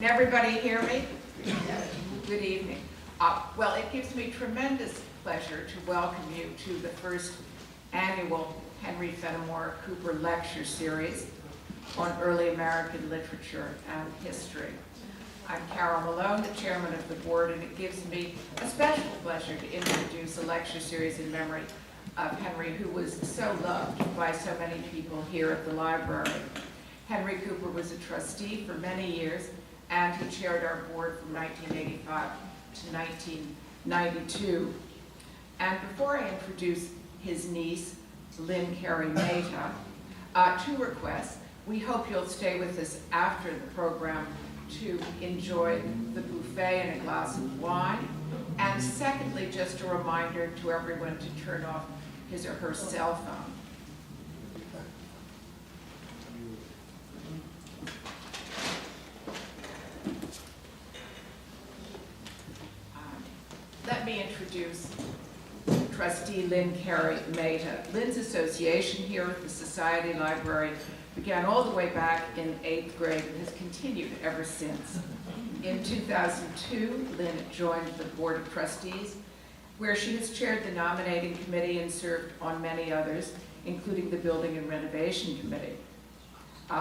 Can everybody hear me? Good evening. Well, it gives me tremendous pleasure to welcome you to the first annual Henry Fenimore Cooper Lecture Series on early American literature and history. I'm Carol Malone, the chairman of the board, and it gives me a special pleasure to introduce a lecture series in memory of Henry, who was so loved by so many people here at the library. Henry Cooper was a trustee for many years, and he chaired our board from 1985 to 1992. And before I introduce his niece, Lynn Carey Mehta, two requests. We hope you'll stay with us after the program to enjoy the buffet and a glass of wine. And secondly, just a reminder to everyone to turn off his or her cell phone. Let me introduce Trustee Lynn Carey Mehta. Lynn's association here at the Society Library began all the way back in 8th grade and has continued ever since. In 2002, Lynn joined the Board of Trustees, where she has chaired the nominating committee and served on many others, including the Building and Renovation Committee.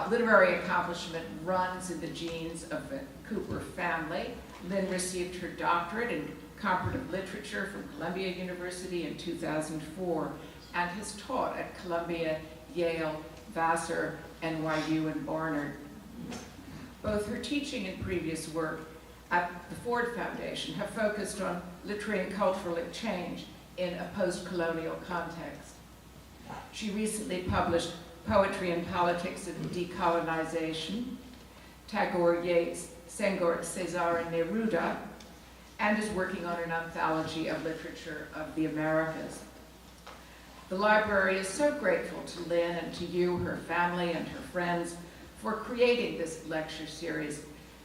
Literary accomplishment runs in the genes of the Cooper family. Lynn received her doctorate in comparative literature from Columbia University in 2004 and has taught at Columbia, Yale, Vassar, NYU, and Barnard. Both her teaching and previous work at the Ford Foundation have focused on literary and cultural exchange in a post-colonial context. She recently published Poetry and Politics of Decolonization, Tagore, Yeats, Senghor, Cesar, and Neruda, and is working on an anthology of literature of the Americas. The library is so grateful to Lynn and to you, her family, and her friends for creating this lecture series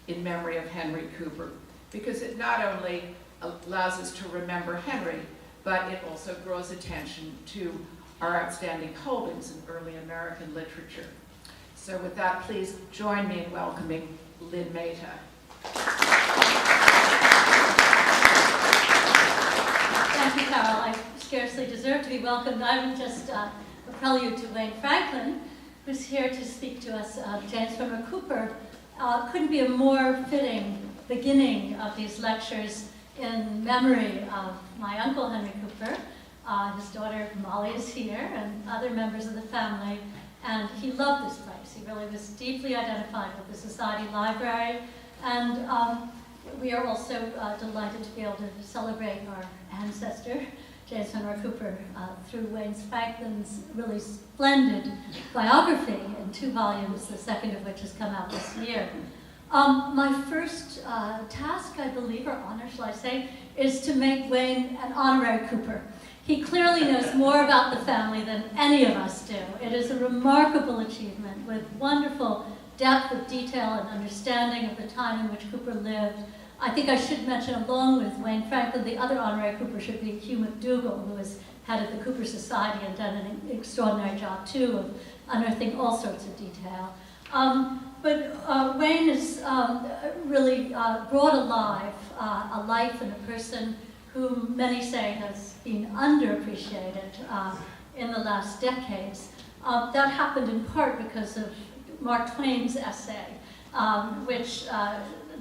in memory of Henry Cooper, because it not only allows us to remember Henry, but it also draws attention to our outstanding holdings in early American literature. So with that, please join me in welcoming Lynn Mehta. Thank you, Carol. I scarcely deserve to be welcomed. I would just a prelude to Wayne Franklin, who's here to speak to us. James Fenimore Cooper couldn't be a more fitting beginning of these lectures in memory of my uncle, Henry Cooper. His daughter, Molly, is here, and other members of the family. And he loved this place. He really was deeply identified with the Society Library. And we are also delighted to be able to celebrate our ancestor, James Fenimore Cooper, through Wayne Franklin's really splendid biography in 2 volumes, the second of which has come out this year. My first task, I believe, or honor, shall I say, is to make Wayne an honorary Cooper. He clearly knows more about the family than any of us do. It is a remarkable achievement with wonderful depth of detail and understanding of the time in which Cooper lived. I think I should mention, along with Wayne Franklin, the other honorary Cooper should be Hugh McDougall, who was head of the Cooper Society and done an extraordinary job, too, of unearthing all sorts of detail. But Wayne has really brought alive a life and a person whom many say has been underappreciated in the last decades. That happened in part because of Mark Twain's essay, which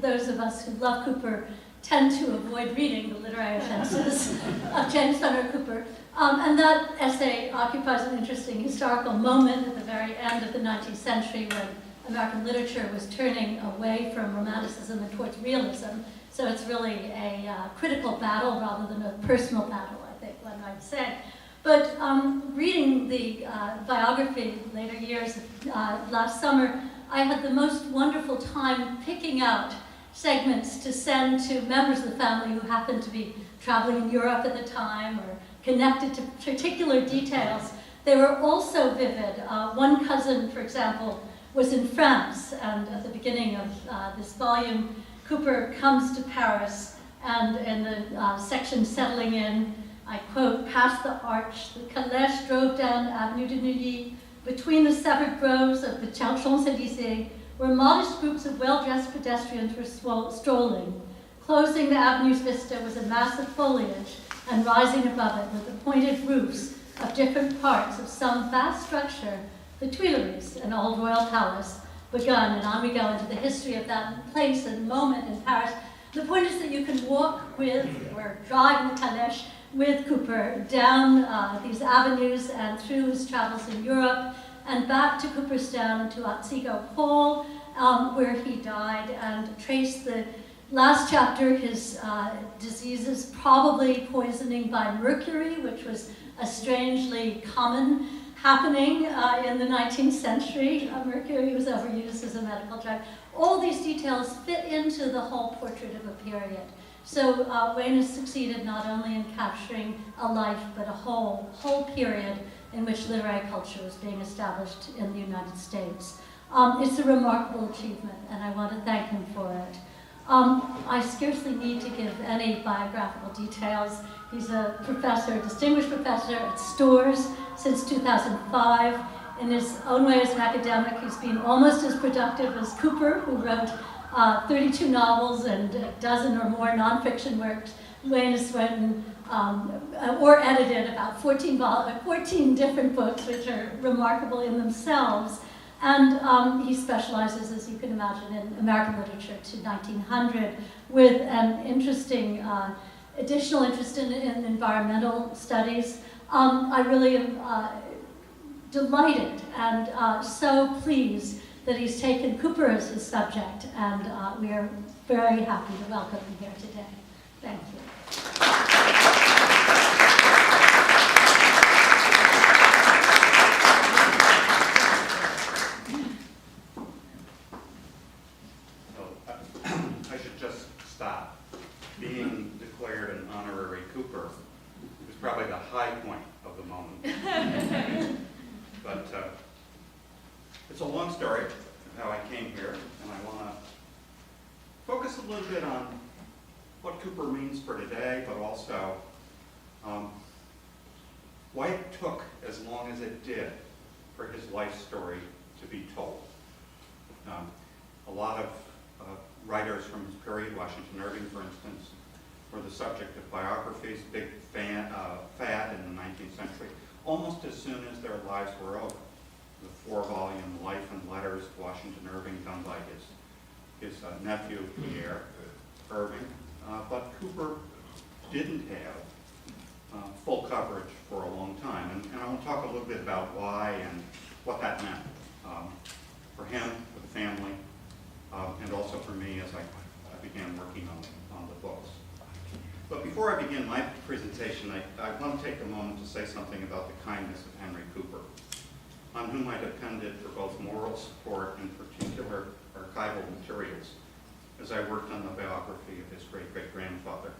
those of us who love Cooper tend to avoid reading, the literary offenses of James Fenimore Cooper. And that essay occupies an interesting historical moment at the very end of the 19th century when American literature was turning away from Romanticism and towards realism. So it's really a critical battle rather than a personal battle, I think one might say. But reading the biography in later years, last summer, I had the most wonderful time picking out segments to send to members of the family who happened to be traveling in Europe at the time or connected to particular details. They were also vivid. One cousin, for example, was in France, and at the beginning of this volume, Cooper comes to Paris, and in the section Settling In, I quote, "Past the arch, the calèche drove down Avenue de Neuilly, between the severed groves of the Champs-Élysées, where modest groups of well-dressed pedestrians were strolling. Closing the avenue's vista was a mass of foliage, and rising above it were the pointed roofs of different parts of some vast structure, the Tuileries, an old royal palace, begun, and on we go into the history of that place and moment in Paris. The point is that you can walk with, or drive in the calèche with Cooper down these avenues and through his travels in Europe and back to Cooperstown and to Otsego Hall, where he died, and trace the last chapter, his diseases, probably poisoning by mercury, which was a strangely common happening in the 19th century. Mercury was overused as a medical drug. All these details fit into the whole portrait of a period. So Wayne has succeeded not only in capturing a life, but a whole period in which literary culture was being established in the United States. It's a remarkable achievement, and I want to thank him for it. I scarcely need to give any biographical details. He's a professor, a distinguished professor at Storrs since 2005. In his own way as an academic, he's been almost as productive as Cooper, who wrote 32 novels and a dozen or more nonfiction works. Wayne has written or edited about 14 different books, which are remarkable in themselves. And he specializes, as you can imagine, in American literature to 1900, with an interesting additional interest in environmental studies. I really am delighted and so pleased that he's taken Cooper as his subject, and we are very happy to welcome him here today. Thank you. I should just stop. Being declared an honorary Cooper was probably the high point of the moment. But it's a long story of how I came here, and I want to focus a little bit on what Cooper means for today, but also why it took as long as it did for his life story to be told. A lot of writers from his period, Washington Irving, for instance, were the subject of biographies, big fad in the 19th century, almost as soon as their lives were over. The 4-volume Life and Letters of Washington Irving, done by his nephew, Pierre Irving. But Cooper didn't have full coverage for a long time. And I want to talk a little bit about why and what that meant for him, for the family, and also for me as I began working on the books. But before I begin my presentation, I want to take a moment to say something about the kindness of Henry Cooper, on whom I depended for both moral support and particular archival materials as I worked on the biography of his great-great-grandfather.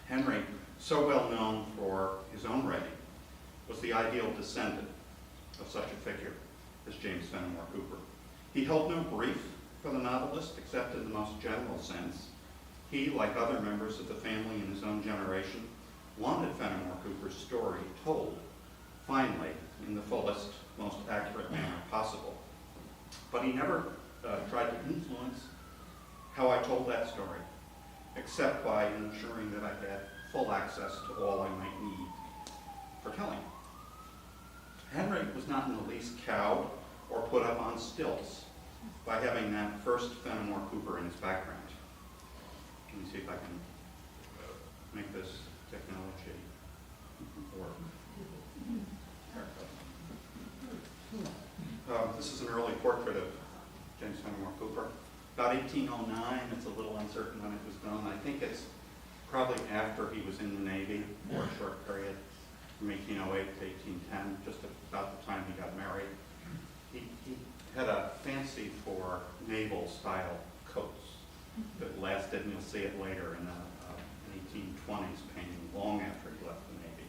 Henry, so well known for his own writing, was the ideal descendant of such a figure as James Fenimore Cooper. He held no brief for the novelist except in the most general sense. He, like other members of the family in his own generation, wanted Fenimore Cooper's story told, finally, in the fullest, most accurate manner possible. But he never tried to influence how I told that story, except by ensuring that I had full access to all I might need for telling. Henry was not in the least cowed or put up on stilts by having that first Fenimore Cooper in his background. Let me see if I can make this technology work. This is an early portrait of James Fenimore Cooper. About 1809, it's a little uncertain when it was done. I think it's probably after he was in the Navy for a short period, from 1808 to 1810, just about the time he got married. He had a fancy for naval-style coats that lasted, and you'll see it later in an 1820s painting, long after he left the Navy.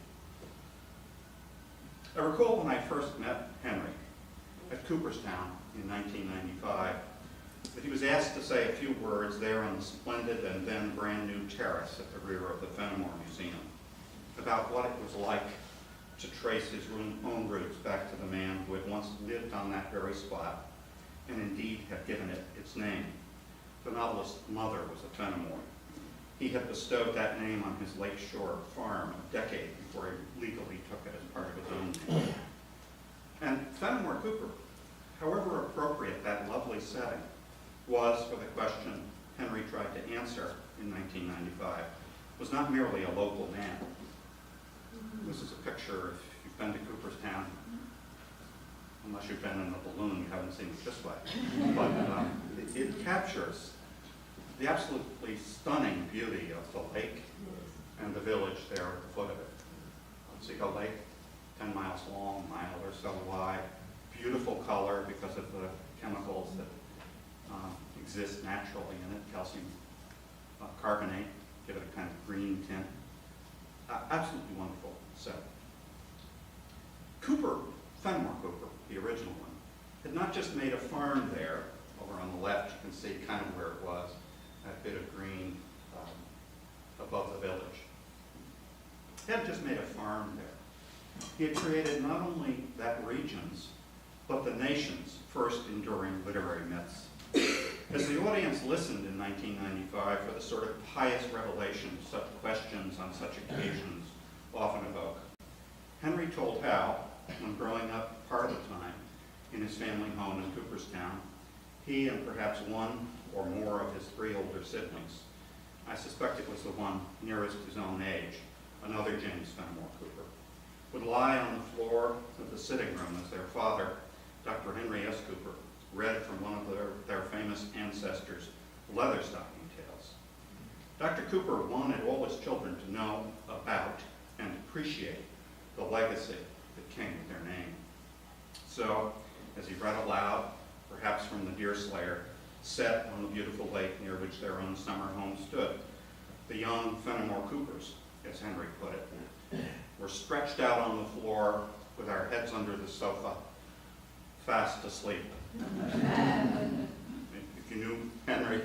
I recall when I first met Henry at Cooperstown in 1995, that he was asked to say a few words there on the splendid and then brand new terrace at the rear of the Fenimore Museum about what it was like to trace his own roots back to the man who had once lived on that very spot and indeed had given it its name. The novelist's mother was a Fenimore. He had bestowed that name on his lakeshore farm a decade before he legally took it as part of his own name. And Fenimore Cooper, however appropriate that lovely setting was for the question Henry tried to answer in 1995, was not merely a local man. This is a picture, if you've been to Cooperstown, unless you've been in a balloon, you haven't seen it this way. But it captures the absolutely stunning beauty of the lake and the village there at the foot of it. Otsego Lake, 10 miles long, a mile or so wide, beautiful color because of the chemicals that exist naturally in it, calcium carbonate, give it a kind of green tint. Absolutely wonderful set. Cooper, Fenimore Cooper, the original one, had not just made a farm there. Over on the left, you can see kind of where it was, that bit of green above the village. He hadn't just made a farm there. He had created not only that region's, but the nation's first enduring literary myths. As the audience listened in 1995 for the sort of pious revelation such questions on such occasions often evoke, Henry told how, when growing up part of the time in his family home in Cooperstown, he and perhaps one or more of his 3 older siblings, I suspect it was the one nearest his own age, another James Fenimore Cooper, would lie on the floor of the sitting room as their father, Dr. Henry S. Cooper, read from one of their famous ancestors' leatherstocking tales. Dr. Cooper wanted all his children to know about and appreciate the legacy that came with their name. So, as he read aloud, perhaps from the Deerslayer, set on the beautiful lake near which their own summer home stood, the young Fenimore Coopers, as Henry put it, were stretched out on the floor with our heads under the sofa, fast asleep. If you knew Henry,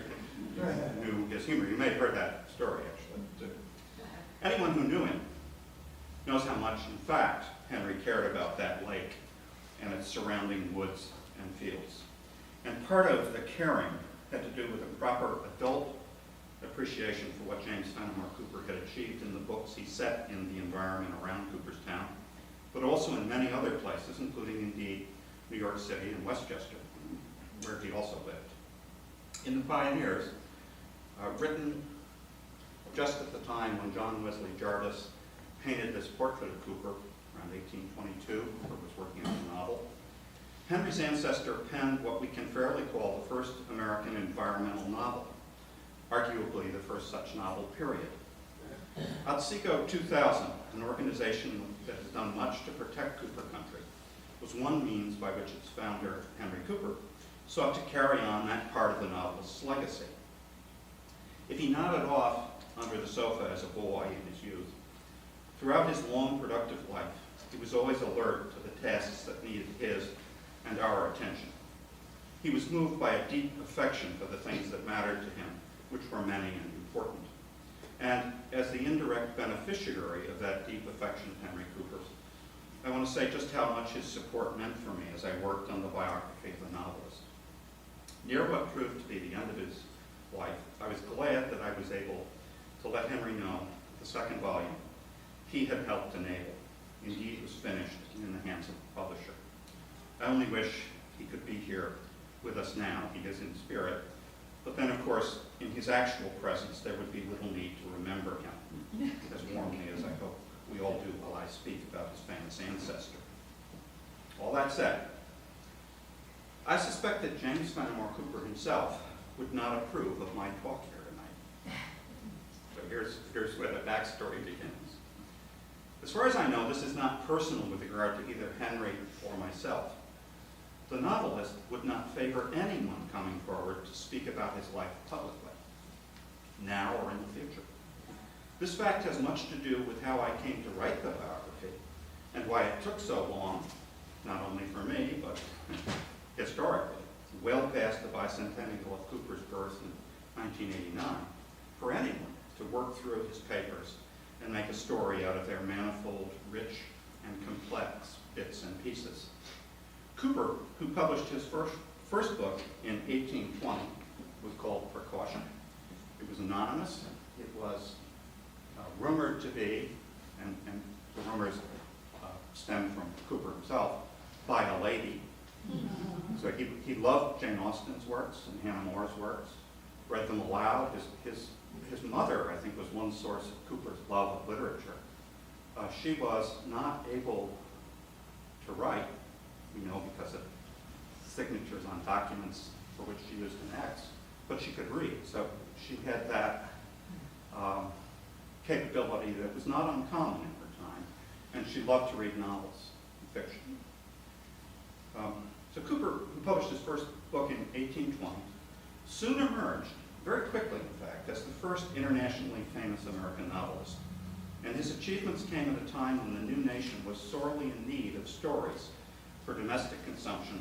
you knew his humor. You may have heard that story, actually. Anyone who knew him knows how much, in fact, Henry cared about that lake and its surrounding woods and fields. And part of the caring had to do with a proper adult appreciation for what James Fenimore Cooper had achieved in the books he set in the environment around Cooperstown, but also in many other places, including, indeed, New York City and Westchester, where he also lived. In The Pioneers, written just at the time when John Wesley Jarvis painted this portrait of Cooper, around 1822, Cooper was working on a novel, Henry's ancestor penned what we can fairly call the first American environmental novel, arguably the first such novel, period. Otsego 2000, an organization that has done much to protect Cooper country, was one means by which its founder, Henry Cooper, sought to carry on that part of the novelist's legacy. If he nodded off under the sofa as a boy in his youth, throughout his long, productive life, he was always alert to the tasks that needed his and our attention. He was moved by a deep affection for the things that mattered to him, which were many and important. And as the indirect beneficiary of that deep affection of Henry Cooper's, I want to say just how much his support meant for me as I worked on the biography of the novelist. Near what proved to be the end of his life, I was glad that I was able to let Henry know that the second volume he had helped enable indeed was finished in the hands of the publisher. I only wish he could be here with us now. He is in spirit. But then, of course, in his actual presence, there would be little need to remember him as warmly as I hope we all do while I speak about his famous ancestor. All that said, I suspect that James Fenimore Cooper himself would not approve of my talk here tonight. So here's where the backstory begins. As far as I know, this is not personal with regard to either Henry or myself. The novelist would not favor anyone coming forward to speak about his life publicly, now or in the future. This fact has much to do with how I came to write the biography and why it took so long, not only for me, but historically, well past the bicentennial of Cooper's birth in 1989, for anyone to work through his papers and make a story out of their manifold, rich, and complex bits and pieces. Cooper, who published his first first book in 1820 was called Precaution. It was anonymous. It was rumored to be, and the rumors stem from Cooper himself, by a lady. So he loved Jane Austen's works and Hannah More's works, read them aloud. His mother, I think, was one source of Cooper's love of literature. She was not able to write, we know because of signatures on documents for which she used an X, but she could read. So she had that capability that was not uncommon in her time, and she loved to read novels and fiction. So Cooper, who published his first book in 1820, soon emerged, very quickly in fact, as the first internationally famous American novelist. And his achievements came at a time when the new nation was sorely in need of stories for domestic consumption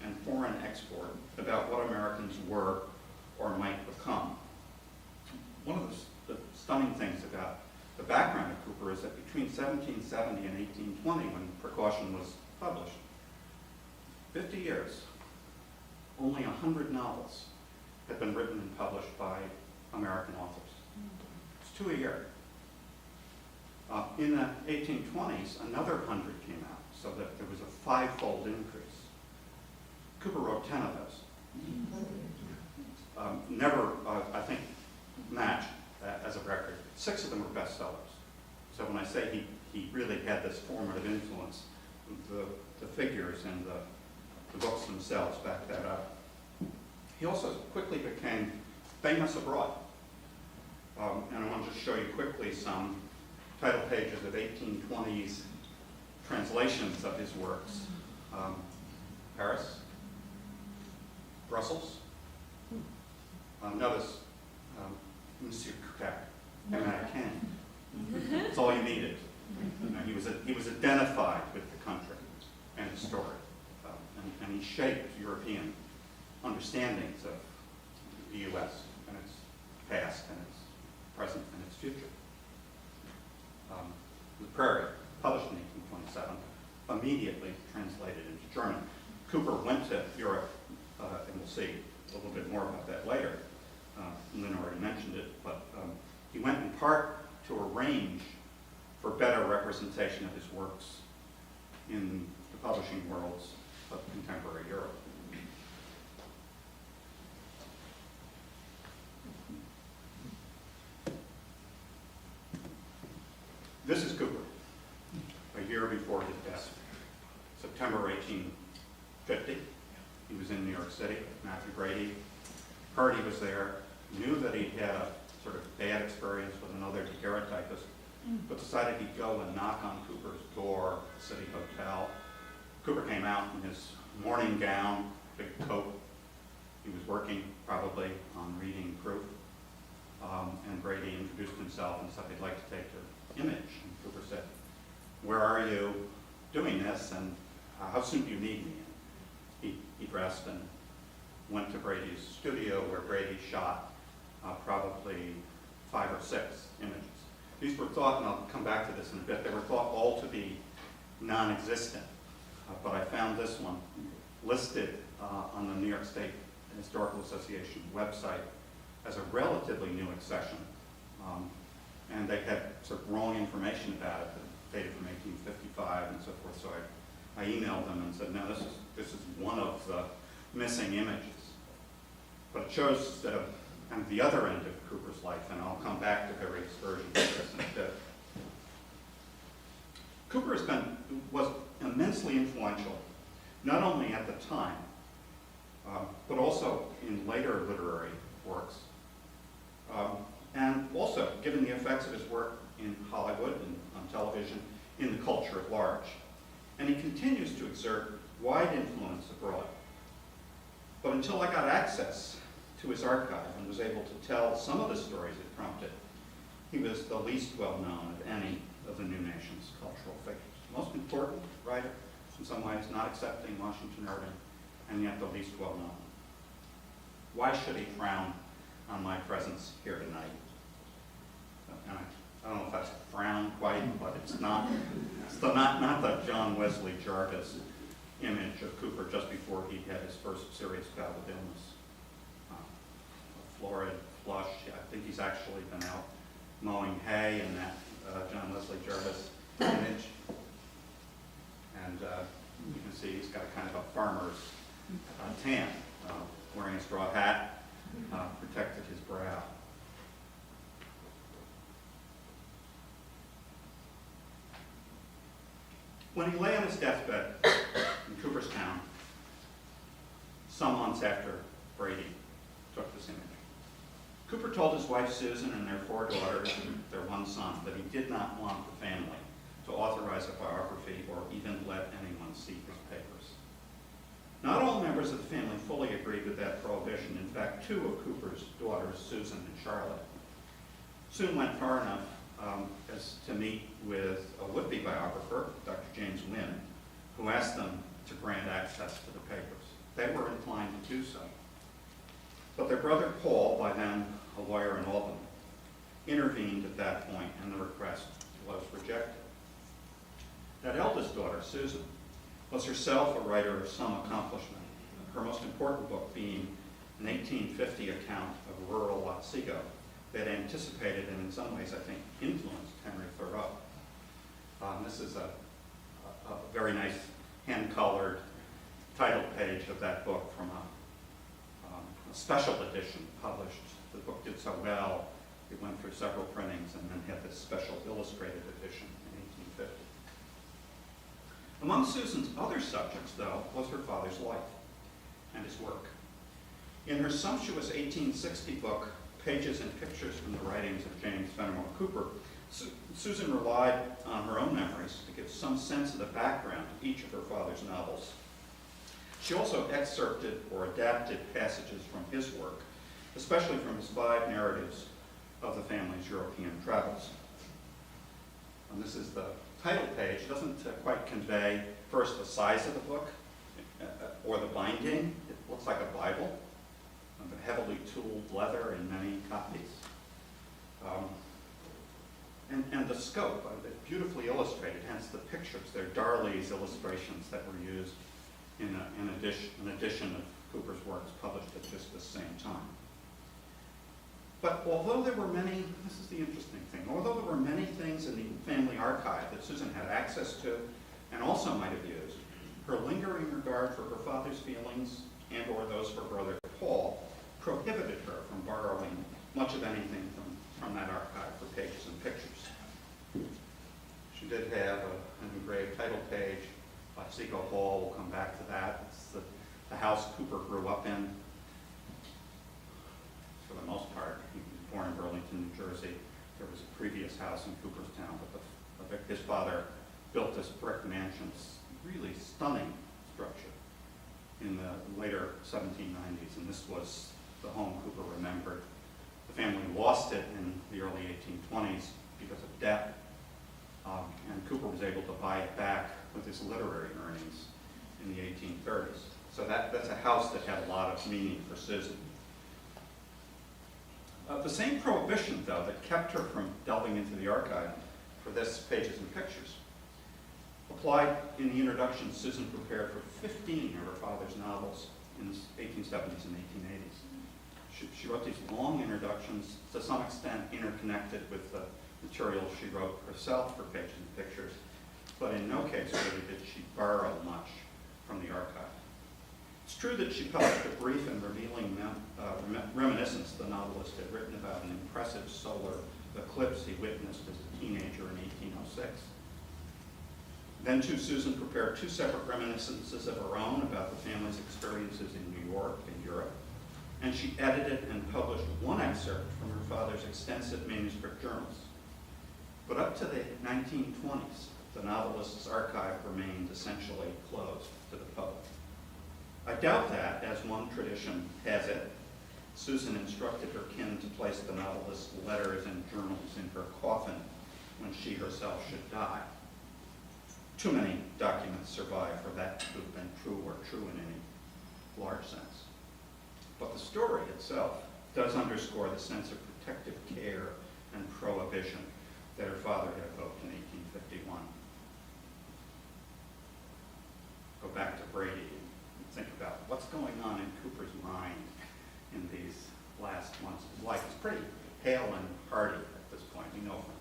and foreign export about what Americans were or might become. One of the stunning things about the background of Cooper is that between 1770 and 1820, when Precaution was published, 50 years, only 100 novels had been written and published by American authors. It's 2 a year. In the 1820s, another 100 came out, so that there was a five-fold increase. Cooper wrote 10 of those. Never, I think, matched as a record. 6 of them were bestsellers. So when I say he really had this formative influence, the figures and the books themselves back that up. He also quickly became famous abroad. And I want to just show you quickly some title pages of 1820s translations of his works. Paris, Brussels. Notice Monsieur Cooper, Americain. That's all you needed. He was identified with the country and the story, and he shaped European understandings of the U.S. and its past and its present and its future. The Prairie, published in 1827, immediately translated into German. Cooper went to Europe, and we'll see a little bit more about that later. Lynn already mentioned it, but he went in part to arrange for better representation of his works in the publishing worlds of contemporary Europe. This is Cooper, a year before his death, September 1850. He was in New York City. Matthew Brady heard he was there, knew that he'd had a sort of bad experience with another daguerreotypist, but decided he'd go and knock on Cooper's door at the City Hotel. Cooper came out in his morning gown, big coat. He was working probably on reading proof. And Brady introduced himself and said he'd like to take your image. And Cooper said, "Where are you doing this, and how soon do you need me?" And he dressed and went to Brady's studio, where Brady shot probably 5 or 6 images. These were thought, and I'll come back to this in a bit, they were thought all to be non-existent. But I found this one listed on the New York State Historical Association website as a relatively new accession. And they had sort of wrong information about it, dated from 1855 and so forth. So I emailed them and said, no, this is one of the missing images. But it shows kind of the other end of Cooper's life, and I'll come back to various versions of this in a bit. Cooper was immensely influential, not only at the time, but also in later literary works, and also, given the effects of his work in Hollywood and on television, in the culture at large. And he continues to exert wide influence abroad. But until I got access to his archive and was able to tell some of the stories it prompted, he was the least well known of any of the new nation's cultural figures. Most important writer, in some ways, not accepting Washington Irving, and yet the least well known. Why should he frown on my presence here tonight? And I don't know if that's a frown quite, but it's not the John Wesley Jarvis image of Cooper just before he had his first serious bout of illness. A florid flush. I think he's actually been out mowing hay in that John Leslie Jervis image. And you can see he's got a kind of a farmer's tan, wearing a straw hat, protected his brow. When he lay on his deathbed in Cooperstown, some months after Brady took this image, Cooper told his wife Susan and their 4 daughters and their 1 son that he did not want the family to authorize a biography or even let anyone see his papers. Not all members of the family fully agreed with that prohibition. In fact, 2 of Cooper's daughters, Susan and Charlotte, soon went far enough as to meet with a would-be biographer, Dr. James Wynne, who asked them to grant access to the papers. They were inclined to do so. But their brother Paul, by then a lawyer in Albany, intervened at that point, and the request was rejected. That eldest daughter, Susan, was herself a writer of some accomplishment, her most important book being an 1850 account of rural Otsego that anticipated and in some ways, I think, influenced Henry Thoreau. This is a very nice hand-colored title page of that book from a special edition published. The book did so well, it went through several printings and then had this special illustrated edition in 1850. Among Susan's other subjects, though, was her father's life and his work. In her sumptuous 1860 book, Pages and Pictures from the Writings of James Fenimore Cooper, Susan relied on her own memories to give some sense of the background to each of her father's novels. She also excerpted or adapted passages from his work, especially from his 5 narratives of the family's European travels. And this is the title page. It doesn't quite convey, first, the size of the book or the binding. It looks like a Bible, but heavily tooled leather in many copies. And the scope, beautifully illustrated, hence the pictures. They're Darley's illustrations that were used in an edition of Cooper's works published at just the same time. But although there were many, this is the interesting thing, although there were many things in the family archive that Susan had access to and also might have used, her lingering regard for her father's feelings and or those for brother Paul prohibited her from borrowing much of anything from that archive for Pages and Pictures. She did have an engraved title page by Otsego Hall. We'll come back to that. It's the house Cooper grew up in. For the most part, he was born in Burlington, New Jersey. There was a previous house in Cooperstown, but his father built this brick mansion, really stunning structure, in the later 1790s, and this was the home Cooper remembered. The family lost it in the early 1820s because of debt, and Cooper was able to buy it back with his literary earnings in the 1830s. So that's a house that had a lot of meaning for Susan. The same prohibition, though, that kept her from delving into the archive for this Pages and Pictures applied in the introduction Susan prepared for 15 of her father's novels in the 1870s and 1880s. She wrote these long introductions, to some extent interconnected with the material she wrote herself for Pages and Pictures, but in no case really did she borrow much from the archive. It's true that she published a brief and revealing reminiscence the novelist had written about an impressive solar eclipse he witnessed as a teenager in 1806. Then too, Susan prepared 2 separate reminiscences of her own about the family's experiences in New York and Europe, and she edited and published 1 excerpt from her father's extensive manuscript journals. But up to the 1920s, the novelist's archive remained essentially closed to the public. I doubt that, as one tradition has it, Susan instructed her kin to place the novelist's letters and journals in her coffin when she herself should die. Too many documents survive for that to have been true or true in any large sense. But the story itself does underscore the sense of protective care and prohibition that her father had evoked in 1851. go back to Brady and think about what's going on in Cooper's mind in these last months of his life. He's pretty hale and hearty at this point. We know from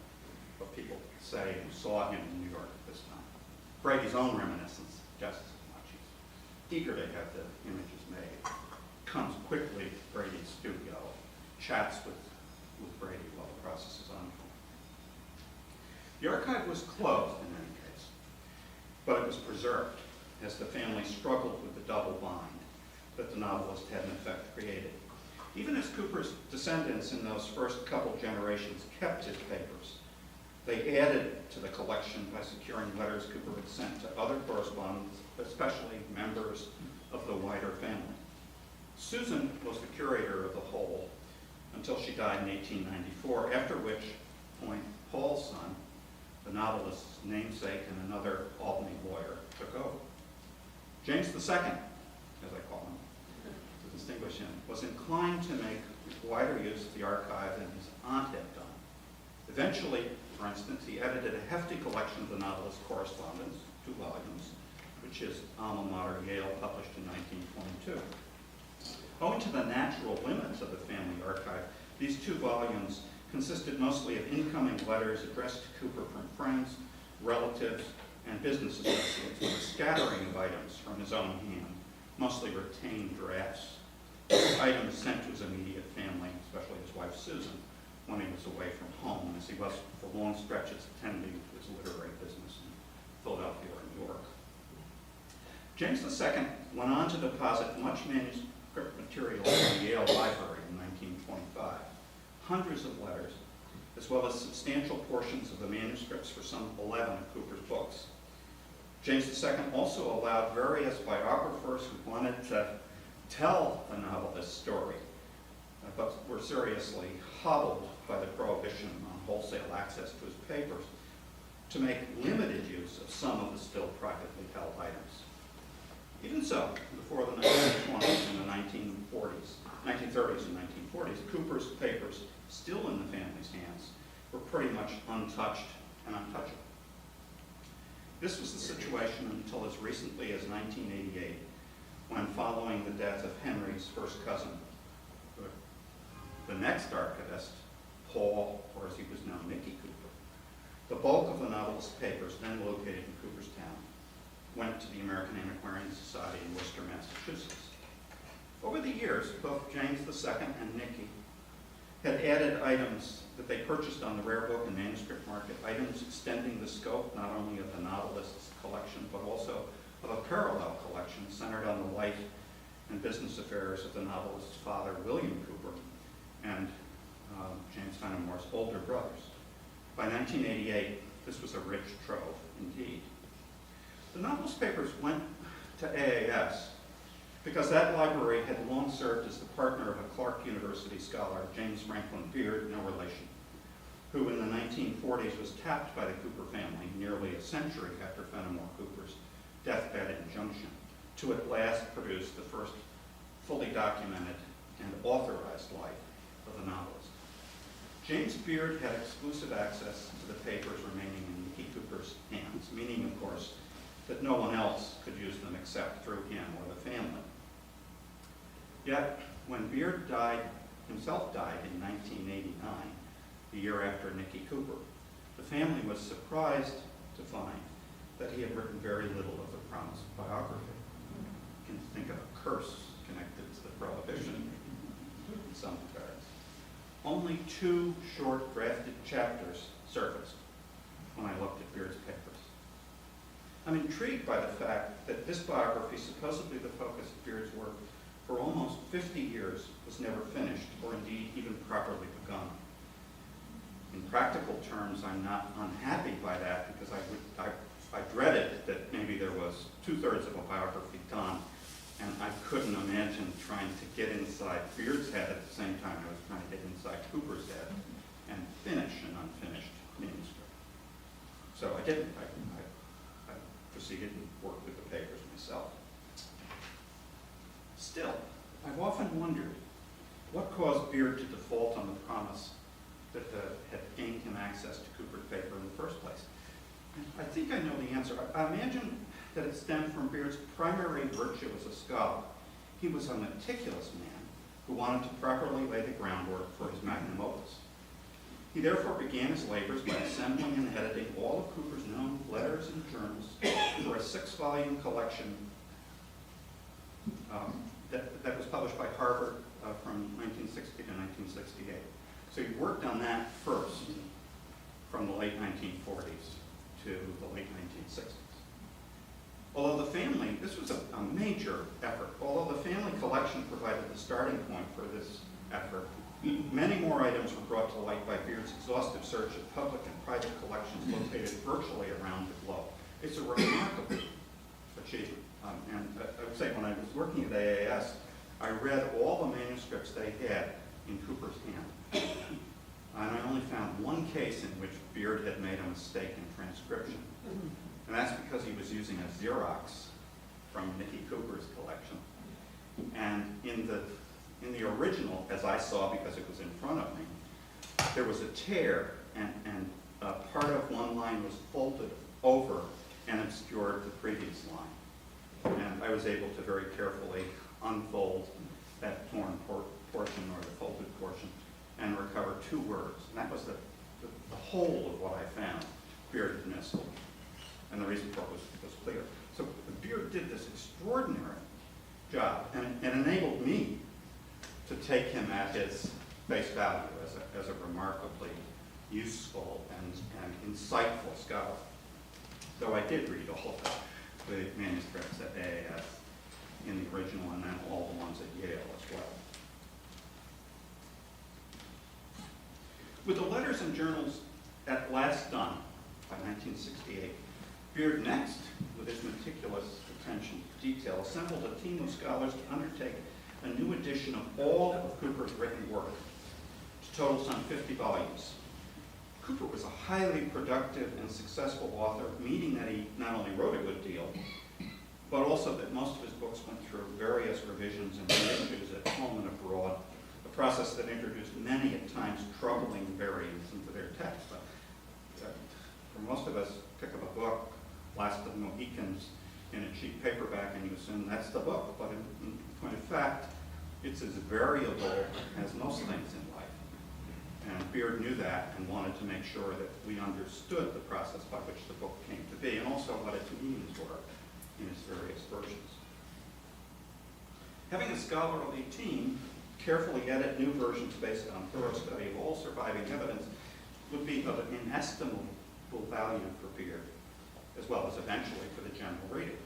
what people say who saw him in New York at this time. Brady's own reminiscence just as much. He's eager to have the images made. Comes quickly to Brady's studio, chats with Brady while the process is ongoing. The archive was closed in any case, but it was preserved as the family struggled with the double bind that the novelist had in effect created. Even as Cooper's descendants in those first couple generations kept his papers, they added to the collection by securing letters Cooper had sent to other correspondents, especially members of the wider family. Susan was the curator of the whole until she died in 1894, after which point Paul's son, the novelist's namesake and another Albany lawyer, took over. James II, as I call him, to distinguish him, was inclined to make wider use of the archive than his aunt had done. Eventually, for instance, he edited a hefty collection of the novelist's correspondence, 2 volumes, which his alma mater, Yale, published in 1922. Owing to the natural limits of the family archive, these 2 volumes consisted mostly of incoming letters addressed to Cooper from friends, relatives, and business associates, with a scattering of items from his own hand, mostly retained drafts, items sent to his immediate family, especially his wife Susan, when he was away from home, as he was for long stretches attending to his literary business in Philadelphia or New York. James II went on to deposit much manuscript material in the Yale Library in 1925, hundreds of letters, as well as substantial portions of the manuscripts for some 11 of Cooper's books. James II also allowed various biographers who wanted to tell the novelist's story, but were seriously hobbled by the prohibition on wholesale access to his papers, to make limited use of some of the still privately held items. Even so, before the 1920s and the 1930s and 1940s, Cooper's papers, still in the family's hands, were pretty much untouched and untouchable. This was the situation until as recently as 1988, when, following the death of Henry's first cousin, the next archivist, Paul, or as he was known, Nicky Cooper, the bulk of the novelist's papers, then located in Cooperstown, went to the American Antiquarian Society in Worcester, Massachusetts. Over the years, both James II and Nicky had added items that they purchased on the rare book and manuscript market, items extending the scope not only of the novelist's collection, but also of a parallel collection centered on the life and business affairs of the novelist's father, William Cooper, and James Fenimore's older brothers. By 1988, this was a rich trove indeed. The novelist's papers went to AAS because that library had long served as the partner of a Clark University scholar, James Franklin Beard, no relation, who in the 1940s was tapped by the Cooper family nearly a century after Fenimore Cooper's deathbed injunction to at last produce the first fully documented and authorized life of the novelist. James Beard had exclusive access to the papers remaining in Nicky Cooper's hands, meaning, of course, that no one else could use them except through him or the family. Yet, when Beard himself died in 1989, the year after Nicky Cooper, the family was surprised to find that he had written very little of the promised biography. You can think of a curse connected to the prohibition in some regards. Only 2 short drafted chapters surfaced when I looked at Beard's papers. I'm intrigued by the fact that this biography, supposedly the focus of Beard's work for almost 50 years, was never finished, or indeed even properly begun. In practical terms, I'm not unhappy by that, because I dreaded that maybe there was 2/3 of a biography done, and I couldn't imagine trying to get inside Beard's head at the same time I was trying to get inside Cooper's head and finish an unfinished manuscript. So I didn't. I proceeded and worked with the papers myself. Still, I've often wondered what caused Beard to default on the promise that had gained him access to Cooper's paper in the first place. And I think I know the answer. I imagine that it stemmed from Beard's primary virtue as a scholar. He was a meticulous man who wanted to properly lay the groundwork for his magnum opus. He therefore began his labors by assembling and editing all of Cooper's known letters and journals for a 6-volume collection that was published by Harvard from 1960 to 1968. So he worked on that first from the late 1940s to the late 1960s. Although the family, this was a major effort, although the family collection provided the starting point for this effort, many more items were brought to light by Beard's exhaustive search of public and private collections located virtually around the globe. It's a remarkable achievement. And I would say when I was working at AAS, I read all the manuscripts they had in Cooper's hand. And I only found one case in which Beard had made a mistake in transcription. And that's because he was using a Xerox from Nicky Cooper's collection. And in the original, as I saw because it was in front of me, there was a tear and part of one line was folded over and obscured the previous line. And I was able to very carefully unfold that torn portion or the folded portion and recover 2 words. And that was the whole of what I found Beard had missed. And the reason for it was clear. So Beard did this extraordinary job and enabled me to take him at his face value as a remarkably useful and insightful scholar. Though I did read all of the manuscripts at AAS in the original and then all the ones at Yale as well. With the letters and journals at last done by 1968, Beard next, with his meticulous attention to detail, assembled a team of scholars to undertake a new edition of all of Cooper's written work, to total some 50 volumes. Cooper was a highly productive and successful author, meaning that he not only wrote a good deal, but also that most of his books went through various revisions and reissues at home and abroad, a process that introduced many at times troubling variants into their text. For most of us, pick up a book, Last of the Mohicans, in a cheap paperback, and you assume that's the book. But in point of fact, it's as variable as most things in life. And Beard knew that and wanted to make sure that we understood the process by which the book came to be, and also what its meanings were in its various versions. Having a scholarly team carefully edit new versions based on thorough study of all surviving evidence would be of inestimable value for Beard, as well as eventually for the general reader.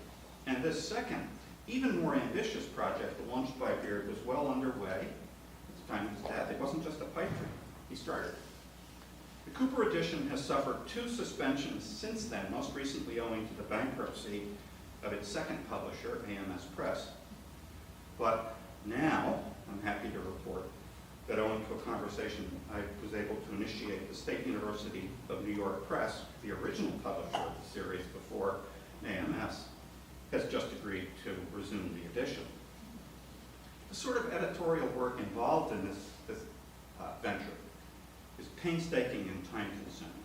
And this second, even more ambitious project launched by Beard was well underway at the time of his death. It wasn't just a pipe dream. He started. The Cooper edition has suffered 2 suspensions since then, most recently owing to the bankruptcy of its second publisher, AMS Press. But now, I'm happy to report that owing to a conversation, I was able to initiate the State University of New York Press, the original publisher of the series before AMS, has just agreed to resume the edition. The sort of editorial work involved in this venture is painstaking and time-consuming.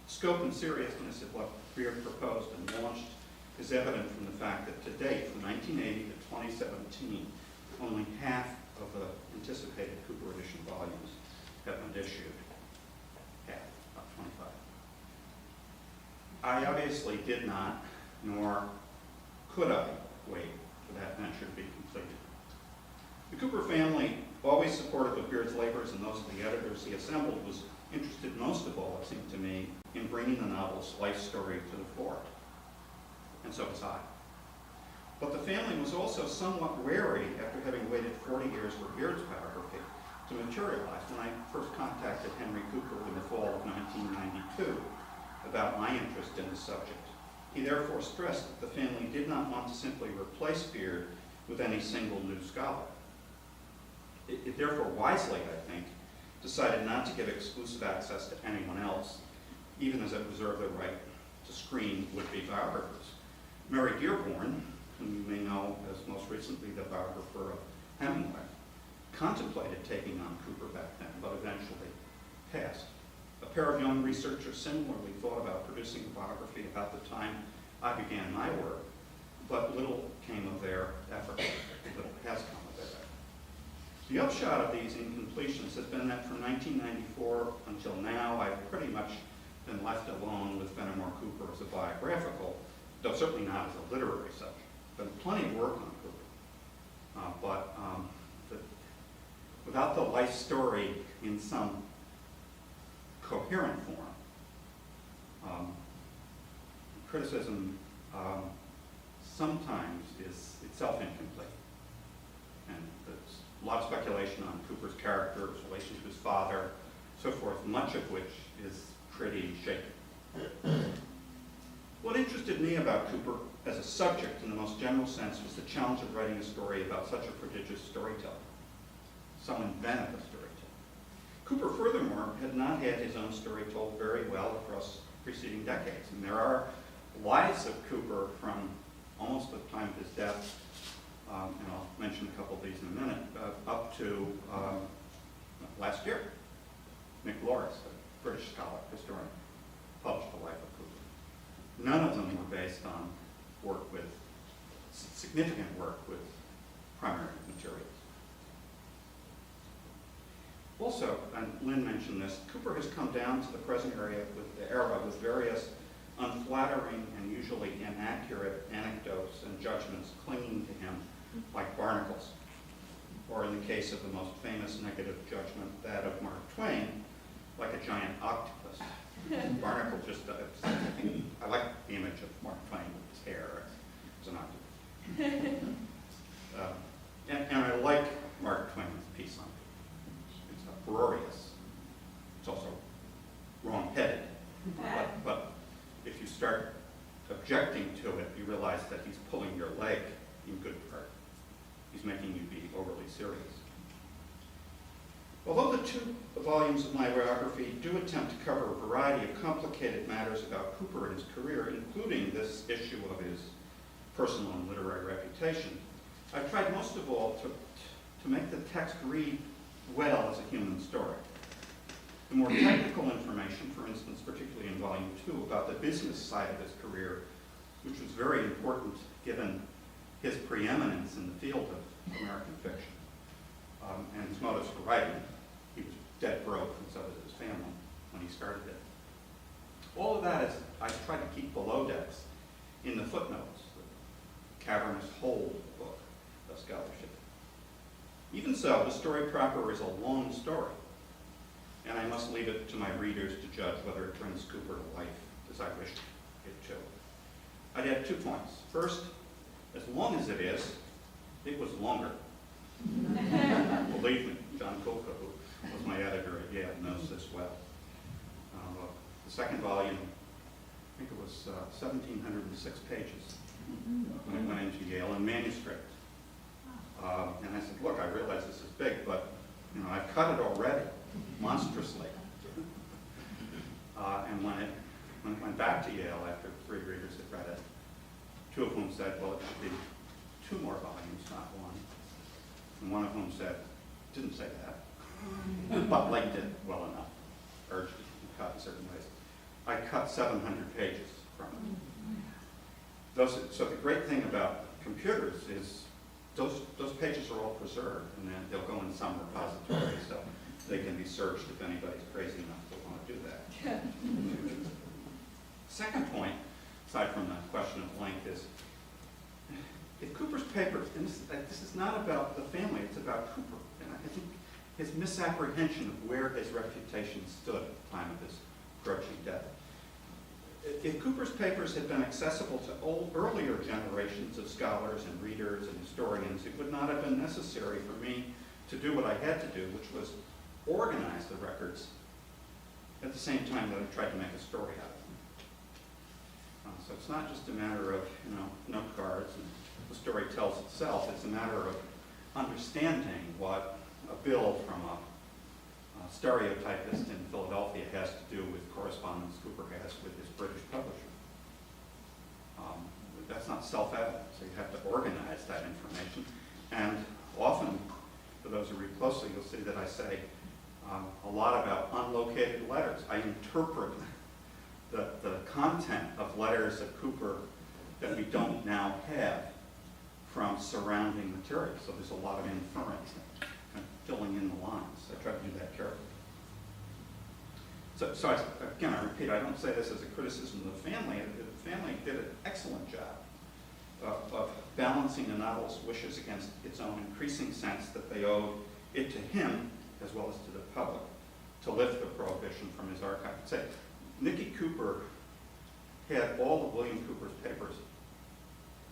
Scope and seriousness of what Beard proposed and launched is evident from the fact that to date, from 1980 to 2017, only half of the anticipated Cooper edition volumes have been issued. Half, about 25. I obviously did not, nor could I, wait for that venture to be completed. The Cooper family, always supportive of Beard's labors and those of the editors he assembled, was interested most of all, it seemed to me, in bringing the novel's life story to the fore. And so was I. But the family was also somewhat wary after having waited 40 years for Beard's biography to materialize when I first contacted Henry Cooper in the fall of 1992 about my interest in the subject. He therefore stressed that the family did not want to simply replace Beard with any single new scholar. It therefore wisely, I think, decided not to give exclusive access to anyone else, even as it reserved the right to screen would-be biographers. Mary Dearborn, whom you may know as most recently the biographer of Hemingway, contemplated taking on Cooper back then, but eventually passed. A pair of young researchers similarly thought about producing a biography about the time I began my work, but little came of their effort. Little has come of their effort. The upshot of these incompletions has been that from 1994 until now, I've pretty much been left alone with Fenimore Cooper as a biographical, though certainly not as a literary subject. Been plenty of work on Cooper, but without the life story in some coherent form, criticism sometimes is itself incomplete. And there's a lot of speculation on Cooper's character, his relation to his father, so forth, much of which is pretty shaky. What interested me about Cooper as a subject in the most general sense was the challenge of writing a story about such a prodigious storyteller, so inventive a storyteller. Cooper, furthermore, had not had his own story told very well across preceding decades. And there are lives of Cooper from almost the time of his death, and I'll mention a couple of these in a minute, up to last year. Nick Loris, a British scholar, historian, published the life of Cooper. None of them were based on work with, significant work with primary materials. Also, and Lynn mentioned this, Cooper has come down to the present era with various unflattering and usually inaccurate anecdotes and judgments clinging to him like barnacles. Or in the case of the most famous negative judgment, that of Mark Twain, like a giant octopus. Barnacle just, I like the image of Mark Twain with his hair as an octopus. And I like Mark Twain's piece on it. It's uproarious. It's also wrong-headed. But if you start objecting to it, you realize that he's pulling your leg in good part. He's making you be overly serious. Although the two volumes of my biography do attempt to cover a variety of complicated matters about Cooper and his career, including this issue of his personal and literary reputation, I've tried most of all to make the text read well as a human story. The more technical information, for instance, particularly in Volume 2, about the business side of his career, which was very important given his preeminence in the field of American fiction, and his motives for writing. He was dead broke, and so was his family when he started it. All of that is, I tried to keep below decks in the footnotes, the cavernous hole of the book of scholarship. Even so, the story proper is a long story, and I must leave it to my readers to judge whether it brings Cooper to life as I wish it to. I'd add 2 points. First, as long as it is, it was longer. Believe me, John Kulka, who was my editor at Yale, knows this well. The second volume, I think it was 1,706 pages when it went into Yale in manuscript. And I said, look, I realize this is big, but I've cut it already, monstrously. And when it went back to Yale after 3 readers had read it, 2 of whom said, well, it should be 2 more volumes, not 1. And one of whom said, didn't say that, but liked it well enough, urged it to be cut in certain ways. I cut 700 pages from it. So the great thing about computers is those pages are all preserved, and then they'll go in some repository, so they can be searched if anybody's crazy enough to want to do that. Second point, aside from the question of length, is if Cooper's papers, and this is not about the family, it's about Cooper, and I think his misapprehension of where his reputation stood at the time of his approaching death. If Cooper's papers had been accessible to earlier generations of scholars and readers and historians, it would not have been necessary for me to do what I had to do, which was organize the records at the same time that I tried to make a story out of them. So it's not just a matter of note cards and the story tells itself. It's a matter of understanding what a bill from a stereotypist in Philadelphia has to do with correspondence Cooper has with his British publisher. That's not self-evident, so you have to organize that information. And often, for those who read closely, you'll see that I say a lot about unlocated letters. I interpret the content of letters that Cooper that we don't now have from surrounding material. So there's a lot of inference, kind of filling in the lines. I try to do that carefully. So again, I repeat, I don't say this as a criticism of the family. The family did an excellent job of balancing the novel's wishes against its own increasing sense that they owed it to him, as well as to the public, to lift the prohibition from his archive. Say, Nicky Cooper had all of William Cooper's papers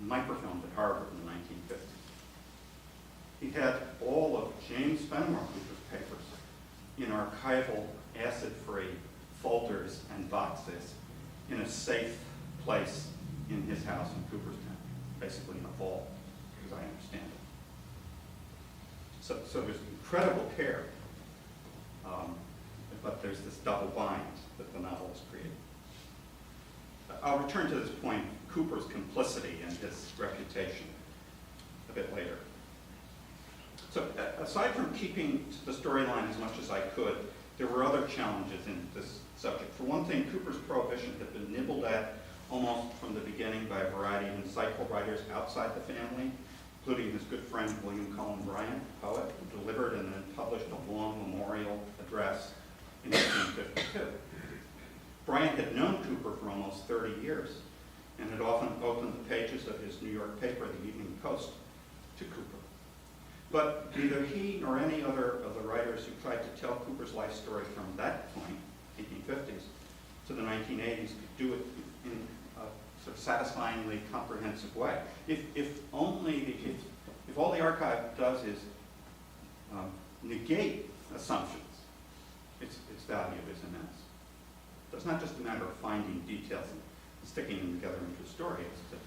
microfilmed at Harvard in the 1950s. He had all of James Fenimore Cooper's papers in archival, acid-free folders and boxes in a safe place in his house in Cooperstown, basically in a vault, as I understand it. So there's incredible care, but there's this double bind that the novelist created. I'll return to this point, Cooper's complicity and his reputation, a bit later. So aside from keeping to the storyline as much as I could, there were other challenges in this subject. For one thing, Cooper's prohibition had been nibbled at almost from the beginning by a variety of insightful writers outside the family, including his good friend William Cullen Bryant, a poet, who delivered and then published a long memorial address in 1852. Bryant had known Cooper for almost 30 years and had often opened the pages of his New York paper, the Evening Post, to Cooper. But neither he nor any other of the writers who tried to tell Cooper's life story from that point, 1850s, to the 1980s, could do it in a sort of satisfyingly comprehensive way. If all the archive does is negate assumptions, its value is immense. So it's not just a matter of finding details and sticking them together into a story. It's to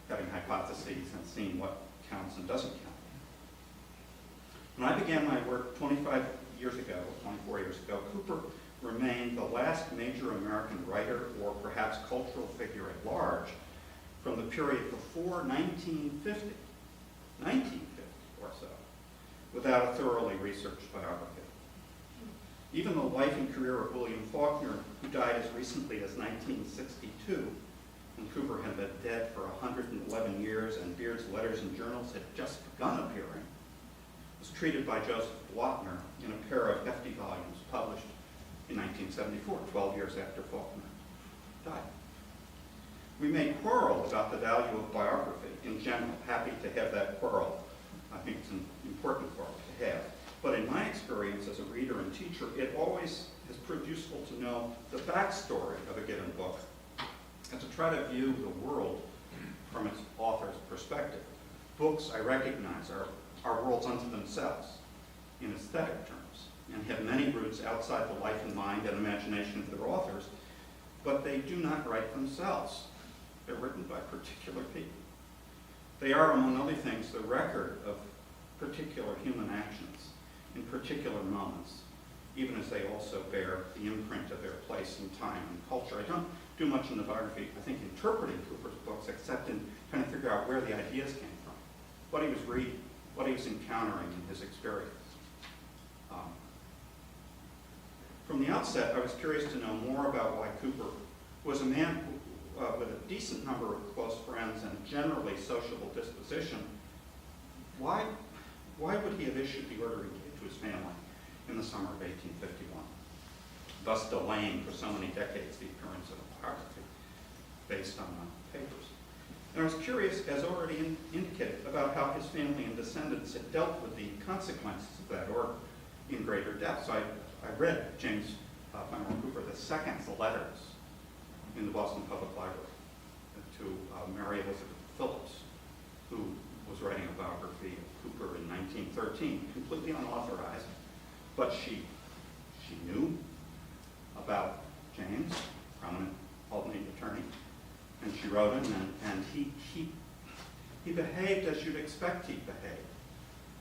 having hypotheses and seeing what counts and doesn't count. When I began my work 24 years ago, Cooper remained the last major American writer or perhaps cultural figure at large from the period before 1950 or so, without a thoroughly researched biography. Even the life and career of William Faulkner, who died as recently as 1962, when Cooper had been dead for 111 years and Beard's letters and journals had just begun appearing, was treated by Joseph Blattner in a pair of hefty volumes published in 1974, 12 years after Faulkner died. We may quarrel about the value of biography in general, happy to have that quarrel. I think it's an important quarrel to have. But in my experience as a reader and teacher, it always has proved useful to know the backstory of a given book and to try to view the world from its author's perspective. Books, I recognize, are worlds unto themselves in aesthetic terms and have many roots outside the life and mind and imagination of their authors, but they do not write themselves. They're written by particular people. They are, among other things, the record of particular human actions in particular moments, even as they also bear the imprint of their place in time and culture. I don't do much in the biography, I think, interpreting Cooper's books, except in trying to figure out where the ideas came from, what he was reading, what he was encountering in his experience. From the outset, I was curious to know more about why Cooper was a man with a decent number of close friends and a generally sociable disposition. Why would he have issued the order he gave to his family in the summer of 1851, thus delaying for so many decades the appearance of a biography based on the papers? And I was curious, as already indicated, about how his family and descendants had dealt with the consequences of that order in greater depth. So I read James Fenimore Cooper II's letters in the Boston Public Library to Mary Elizabeth Phillips, who was writing a biography of Cooper in 1913, completely unauthorized, but she knew about James, prominent Albany attorney, and she wrote him, and he behaved as you'd expect he'd behave,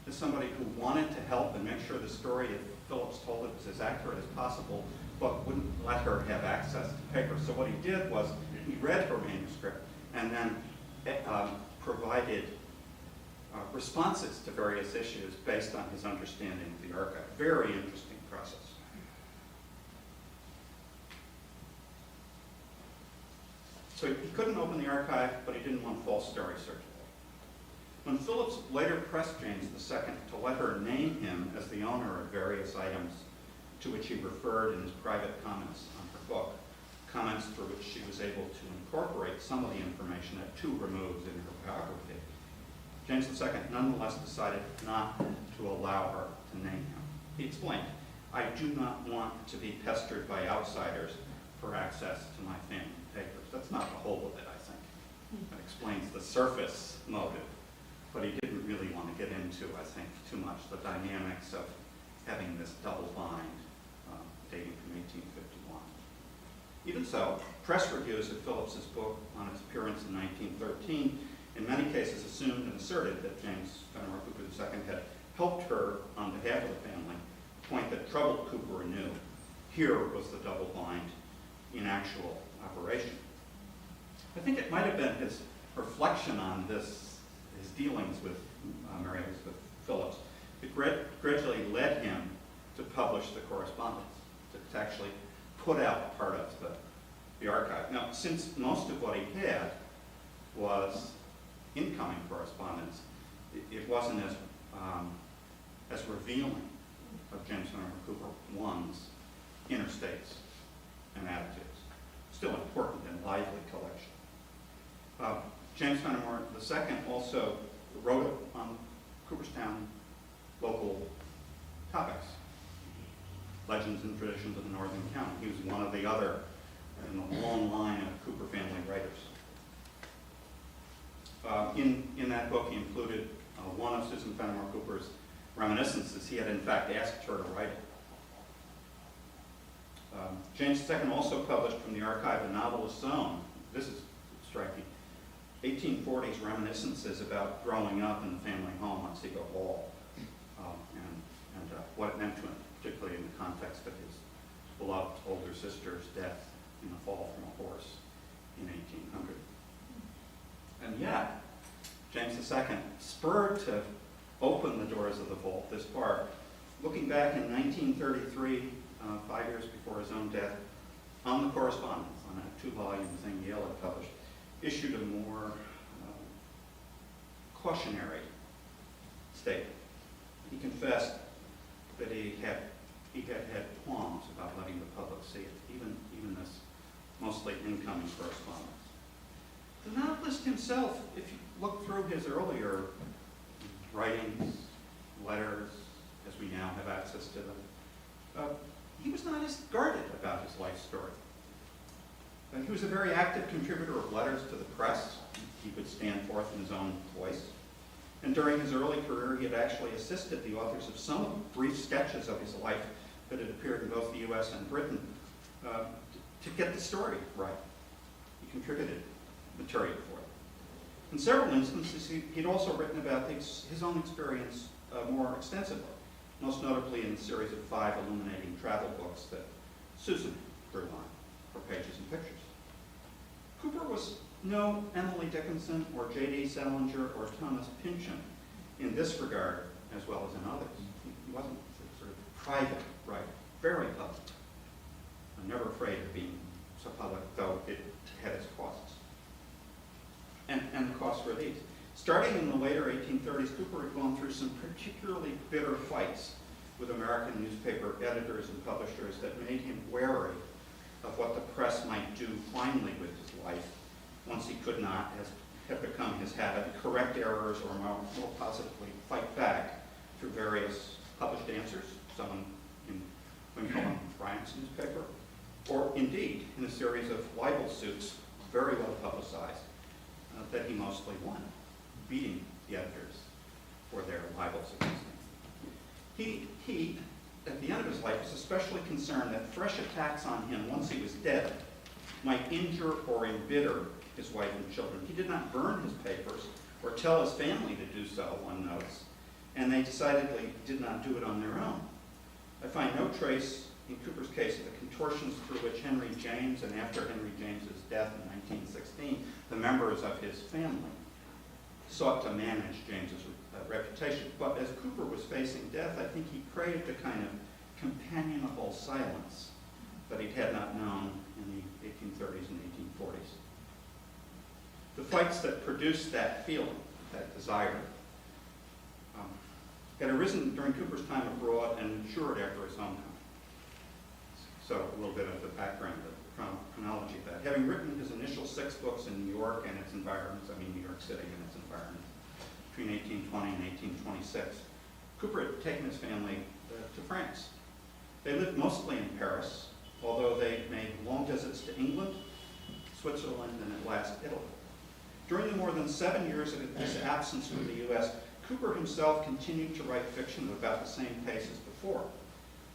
as somebody who wanted to help and make sure the story, if Phillips told it, was as accurate as possible, but wouldn't let her have access to paper. So what he did was he read her manuscript and then provided responses to various issues based on his understanding of the archive. Very interesting process. So he couldn't open the archive, but he didn't want false stories circulating. When Phillips later pressed James II to let her name him as the owner of various items to which he referred in his private comments on her book, comments through which she was able to incorporate some of the information at two removes in her biography, James II nonetheless decided not to allow her to name him. He explained, "I do not want to be pestered by outsiders for access to my family papers." That's not the whole of it, I think. That explains the surface motive, but he didn't really want to get into, I think, too much the dynamics of having this double bind dating from 1851. Even so, press reviews of Phillips's book on its appearance in 1913 in many cases assumed and asserted that James Fenimore Cooper II had helped her on behalf of the family, a point that troubled Cooper anew. Here was the double bind in actual operation. I think it might have been his reflection on this, his dealings with Mary Elizabeth Phillips, that gradually led him to publish the correspondence, to actually put out part of the archive. Now, since most of what he had was incoming correspondence, it wasn't as revealing of James Fenimore Cooper I's inner states and attitudes. Still important and lively collection. James Fenimore II also wrote on Cooperstown local topics, legends and traditions of the Northern County. He was one of the other in the long line of Cooper family writers. In that book, he included one of Susan Fenimore Cooper's reminiscences. He had, in fact, asked her to write it. James II also published from the archive a novelist's own, this is striking, 1840s reminiscences about growing up in the family home on Seagull Hall and what it meant to him, particularly in the context of his beloved older sister's death in a fall from a horse in 1800. And yet, James II, spurred to open the doors of the vault this far, looking back in 1933, 5 years before his own death, on the correspondence, on that 2-volume thing Yale had published, issued a more cautionary statement. He confessed that he had qualms about letting the public see it, even this mostly incoming correspondence. The novelist himself, if you look through his earlier writings, letters, as we now have access to them, he was not as guarded about his life story. He was a very active contributor of letters to the press. He would stand forth in his own voice. And during his early career, he had actually assisted the authors of some of the brief sketches of his life that had appeared in both the U.S. and Britain to get the story right. He contributed material for it. In several instances, he'd also written about his own experience more extensively, most notably in the series of 5 illuminating travel books that Susan drew on for pages and pictures. Cooper was no Emily Dickinson or J.D. Salinger or Thomas Pynchon in this regard, as well as in others. He wasn't a sort of private writer, very public. I'm never afraid of being so public, though it had its costs. And the costs were these. Starting in the later 1830s, Cooper had gone through some particularly bitter fights with American newspaper editors and publishers that made him wary of what the press might do finally with his life once he could not, as had become his habit, correct errors or more positively fight back through various published answers, some in Lincoln Bryant's newspaper, or indeed in a series of libel suits, very well publicized, that he mostly won, beating the editors for their libels against him. He, at the end of his life, was especially concerned that fresh attacks on him once he was dead might injure or embitter his wife and children. He did not burn his papers or tell his family to do so, one notes, and they decidedly did not do it on their own. I find no trace in Cooper's case of the contortions through which Henry James, and after Henry James's death in 1916, the members of his family sought to manage James's reputation. But as Cooper was facing death, I think he craved a kind of companionable silence that he had not known in the 1830s and 1840s. The fights that produced that feeling, that desire, had arisen during Cooper's time abroad and matured after his homecoming. So a little bit of the background, the chronology of that. Having written his initial 6 books in New York and its environments, I mean New York City and its environments, between 1820 and 1826, Cooper had taken his family to France. They lived mostly in Paris, although they made long visits to England, Switzerland, and at last Italy. During the more than 7 years of his absence from the U.S., Cooper himself continued to write fiction at about the same pace as before,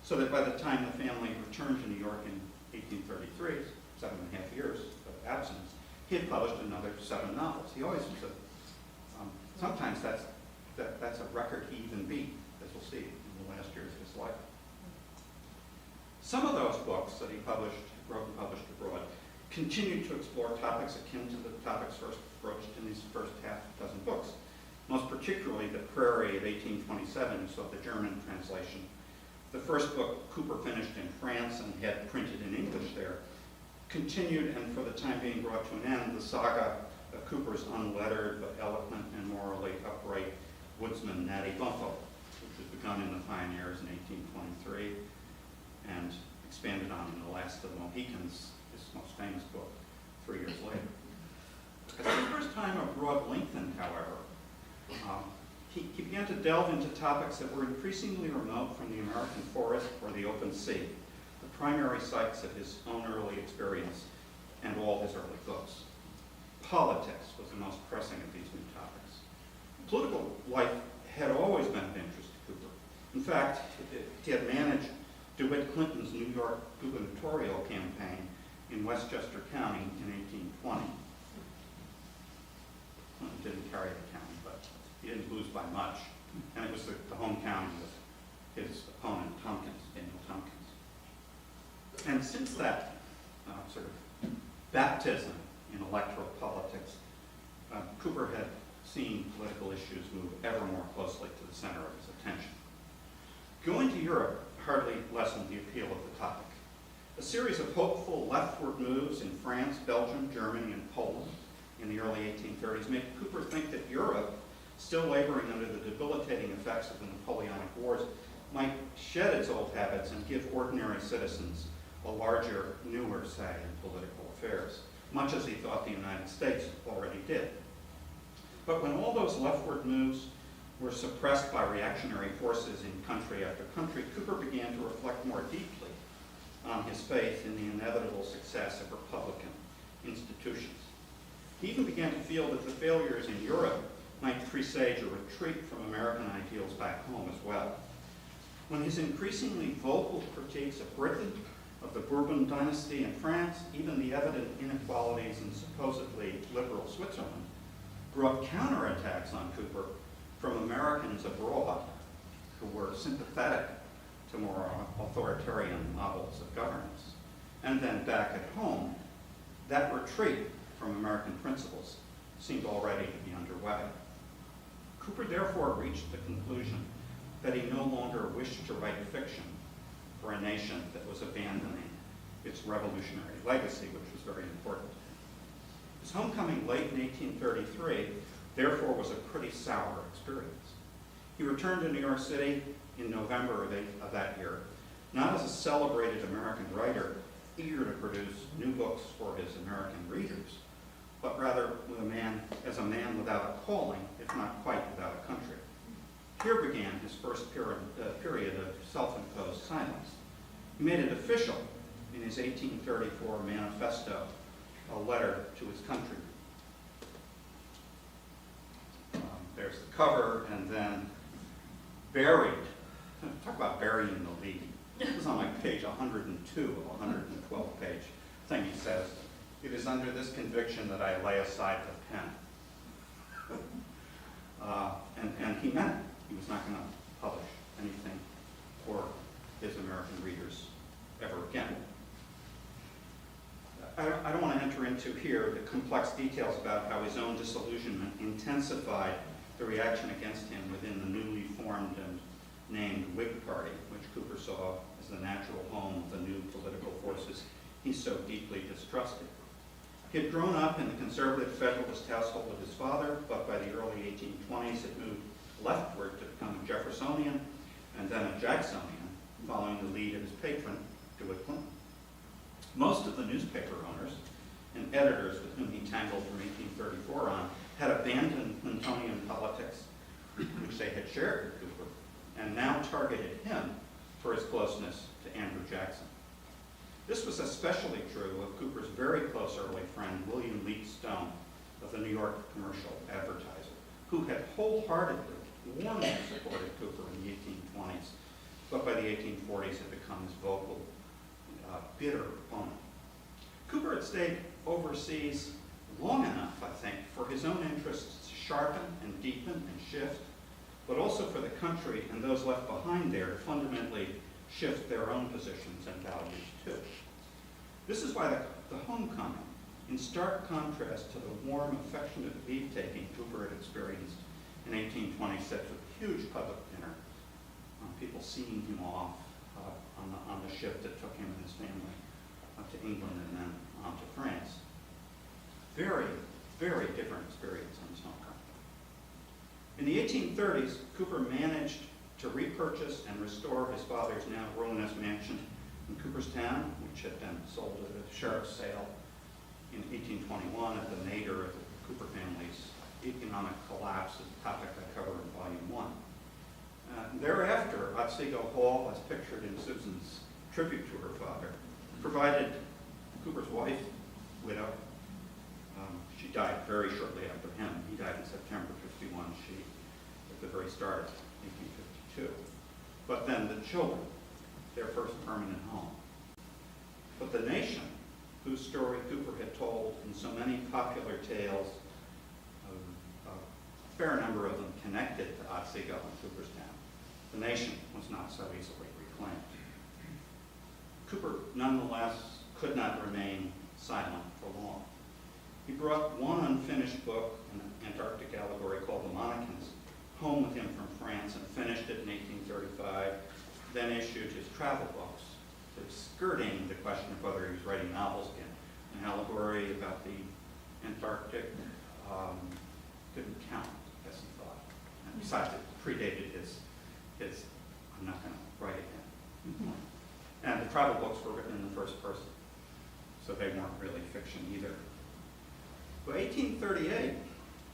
so that by the time the family returned to New York in 1833, 7.5 years of absence, he had published another 7 novels. He always was sometimes that's a record he even beat, as we'll see in the last years of his life. Some of those books that he wrote and published abroad continued to explore topics akin to the topics first broached in these first half dozen books. Most particularly The Prairie of 1827, you saw the German translation. The first book Cooper finished in France and had printed in English there, continued and for the time being brought to an end the saga of Cooper's unlettered but eloquent and morally upright woodsman Natty Bumppo, which was begun in The Pioneers in 1823 and expanded on in The Last of the Mohicans, his most famous book, 3 years later. As Cooper's time abroad lengthened, however, he began to delve into topics that were increasingly remote from the American forest or the open sea, the primary sites of his own early experience and all his early books. Politics was the most pressing of these new topics. Political life had always been of interest to Cooper. In fact, he had managed DeWitt Clinton's New York gubernatorial campaign in Westchester County in 1820. Clinton didn't carry the county, but he didn't lose by much. And it was the home county of his opponent, Daniel Tompkins. And since that sort of baptism in electoral politics, Cooper had seen political issues move ever more closely to the center of his attention. Going to Europe hardly lessened the appeal of the topic. A series of hopeful leftward moves in France, Belgium, Germany, and Poland in the early 1830s made Cooper think that Europe, still laboring under the debilitating effects of the Napoleonic Wars, might shed its old habits and give ordinary citizens a larger, newer say in political affairs, much as he thought the United States already did. But when all those leftward moves were suppressed by reactionary forces in country after country, Cooper began to reflect more deeply on his faith in the inevitable success of Republican institutions. He even began to feel that the failures in Europe might presage a retreat from American ideals back home as well. When his increasingly vocal critiques of Britain, of the Bourbon dynasty in France, even the evident inequalities in supposedly liberal Switzerland, brought counterattacks on Cooper from Americans abroad who were sympathetic to more authoritarian models of governance. And then back at home, that retreat from American principles seemed already to be underway. Cooper therefore reached the conclusion that he no longer wished to write fiction for a nation that was abandoning its revolutionary legacy, which was very important. His homecoming late in 1833, therefore, was a pretty sour experience. He returned to New York City in November of that year, not as a celebrated American writer eager to produce new books for his American readers, but rather as a man without a calling, if not quite without a country. Here began his first period of self-imposed silence. He made it official in his 1834 manifesto, a letter to his country. There's the cover, and then buried. Talk about burying the lead. This is on like page 102 of 112 page thing. He says, "It is under this conviction that I lay aside the pen." And he meant it. He was not going to publish anything for his American readers ever again. I don't want to enter into here the complex details about how his own disillusionment intensified the reaction against him within the newly formed and named Whig Party, which Cooper saw as the natural home of the new political forces he so deeply distrusted. He had grown up in the conservative Federalist household of his father, but by the early 1820s had moved leftward to become a Jeffersonian and then a Jacksonian, following the lead of his patron, DeWitt Clinton. Most of the newspaper owners and editors with whom he tangled from 1834 on had abandoned Clintonian politics, which they had shared with Cooper, and now targeted him for his closeness to Andrew Jackson. This was especially true of Cooper's very close early friend, William Leete Stone, of the New York Commercial Advertiser, who had wholeheartedly, warmly supported Cooper in the 1820s, but by the 1840s had become his vocal, bitter opponent. Cooper had stayed overseas long enough, I think, for his own interests to sharpen and deepen and shift, but also for the country and those left behind there to fundamentally shift their own positions and values too. This is why the homecoming, in stark contrast to the warm, affectionate leave-taking Cooper had experienced in 1826 with a huge public dinner, people seeing him off on the ship that took him and his family to England and then on to France. Very, very different experience on his homecoming. In the 1830s, Cooper managed to repurchase and restore his father's now ruinous mansion in Cooperstown, which had been sold at a sheriff's sale in 1821 at the nadir of the Cooper family's economic collapse, a topic I cover in Volume 1. Thereafter, Otsego Hall, as pictured in Susan's tribute to her father, provided Cooper's wife, widow. She died very shortly after him. He died in September 51. She, at the very start of 1852. But then the children, their first permanent home. But the nation, whose story Cooper had told in so many popular tales, a fair number of them connected to Otsego and Cooperstown, the nation was not so easily reclaimed. Cooper, nonetheless, could not remain silent for long. He brought one unfinished book, an Antarctic allegory called The Monachans, home with him from France and finished it in 1835, then issued his travel books, sort of skirting the question of whether he was writing novels again. An allegory about the Antarctic didn't count, as he thought. And besides, it predated his I'm not going to write again. And the travel books were written in the first person, so they weren't really fiction either. By 1838,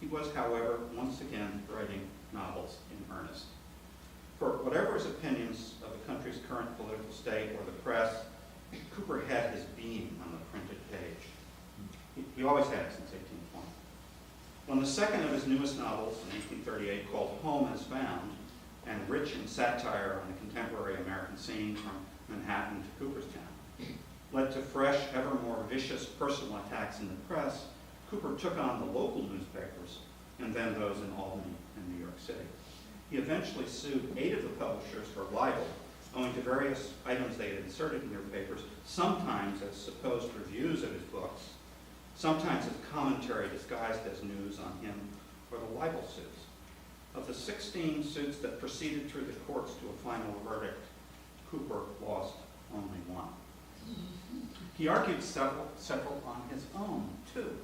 he was, however, once again writing novels in earnest. For whatever his opinions of the country's current political state or the press, Cooper had his being on the printed page. He always had since 1820. When the second of his newest novels in 1838, called Home Is Found, and rich in satire on the contemporary American scene from Manhattan to Cooperstown, led to fresh, ever more vicious personal attacks in the press, Cooper took on the local newspapers and then those in Albany and New York City. He eventually sued 8 of the publishers for libel, owing to various items they had inserted in their papers, sometimes as supposed reviews of his books, sometimes as commentary disguised as news on him, or the libel suits. Of the 16 suits that proceeded through the courts to a final verdict, Cooper lost only one. He argued several on his own, too,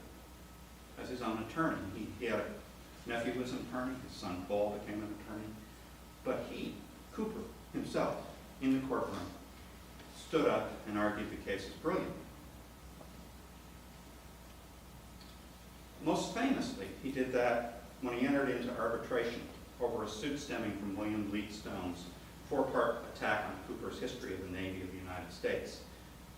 as his own attorney. He had a nephew who was an attorney, his son Paul became an attorney, but he, Cooper, himself, in the courtroom, stood up and argued the case as brilliant. Most famously, he did that when he entered into arbitration over a suit stemming from William Leete Stone's 4-part attack on Cooper's History of the Navy of the United States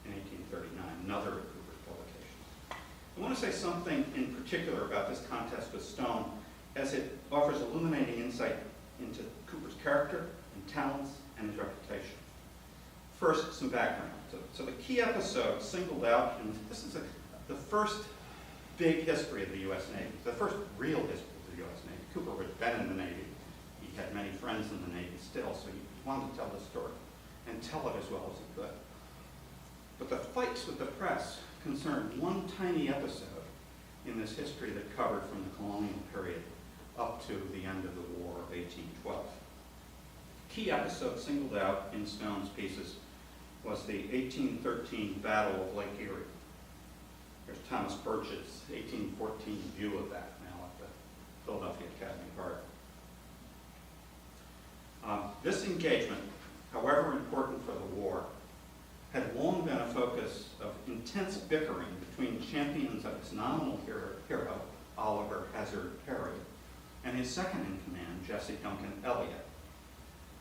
in 1839, another of Cooper's publications. I want to say something in particular about this contest with Stone, as it offers illuminating insight into Cooper's character and talents and his reputation. First, some background. So the key episode singled out, and this is the first big history of the U.S. Navy, the first real history of the U.S. Navy. Cooper had been in the Navy. He had many friends in the Navy still, so he wanted to tell the story and tell it as well as he could. But the fights with the press concerned one tiny episode in this history that covered from the colonial period up to the end of the War of 1812. Key episode singled out in Stone's pieces was the 1813 Battle of Lake Erie. There's Thomas Birch's 1814 view of that now at the Philadelphia Academy of Art. This engagement, however important for the war, had long been a focus of intense bickering between champions of its nominal hero, Oliver Hazard Perry, and his second-in-command, Jesse Duncan Eliot.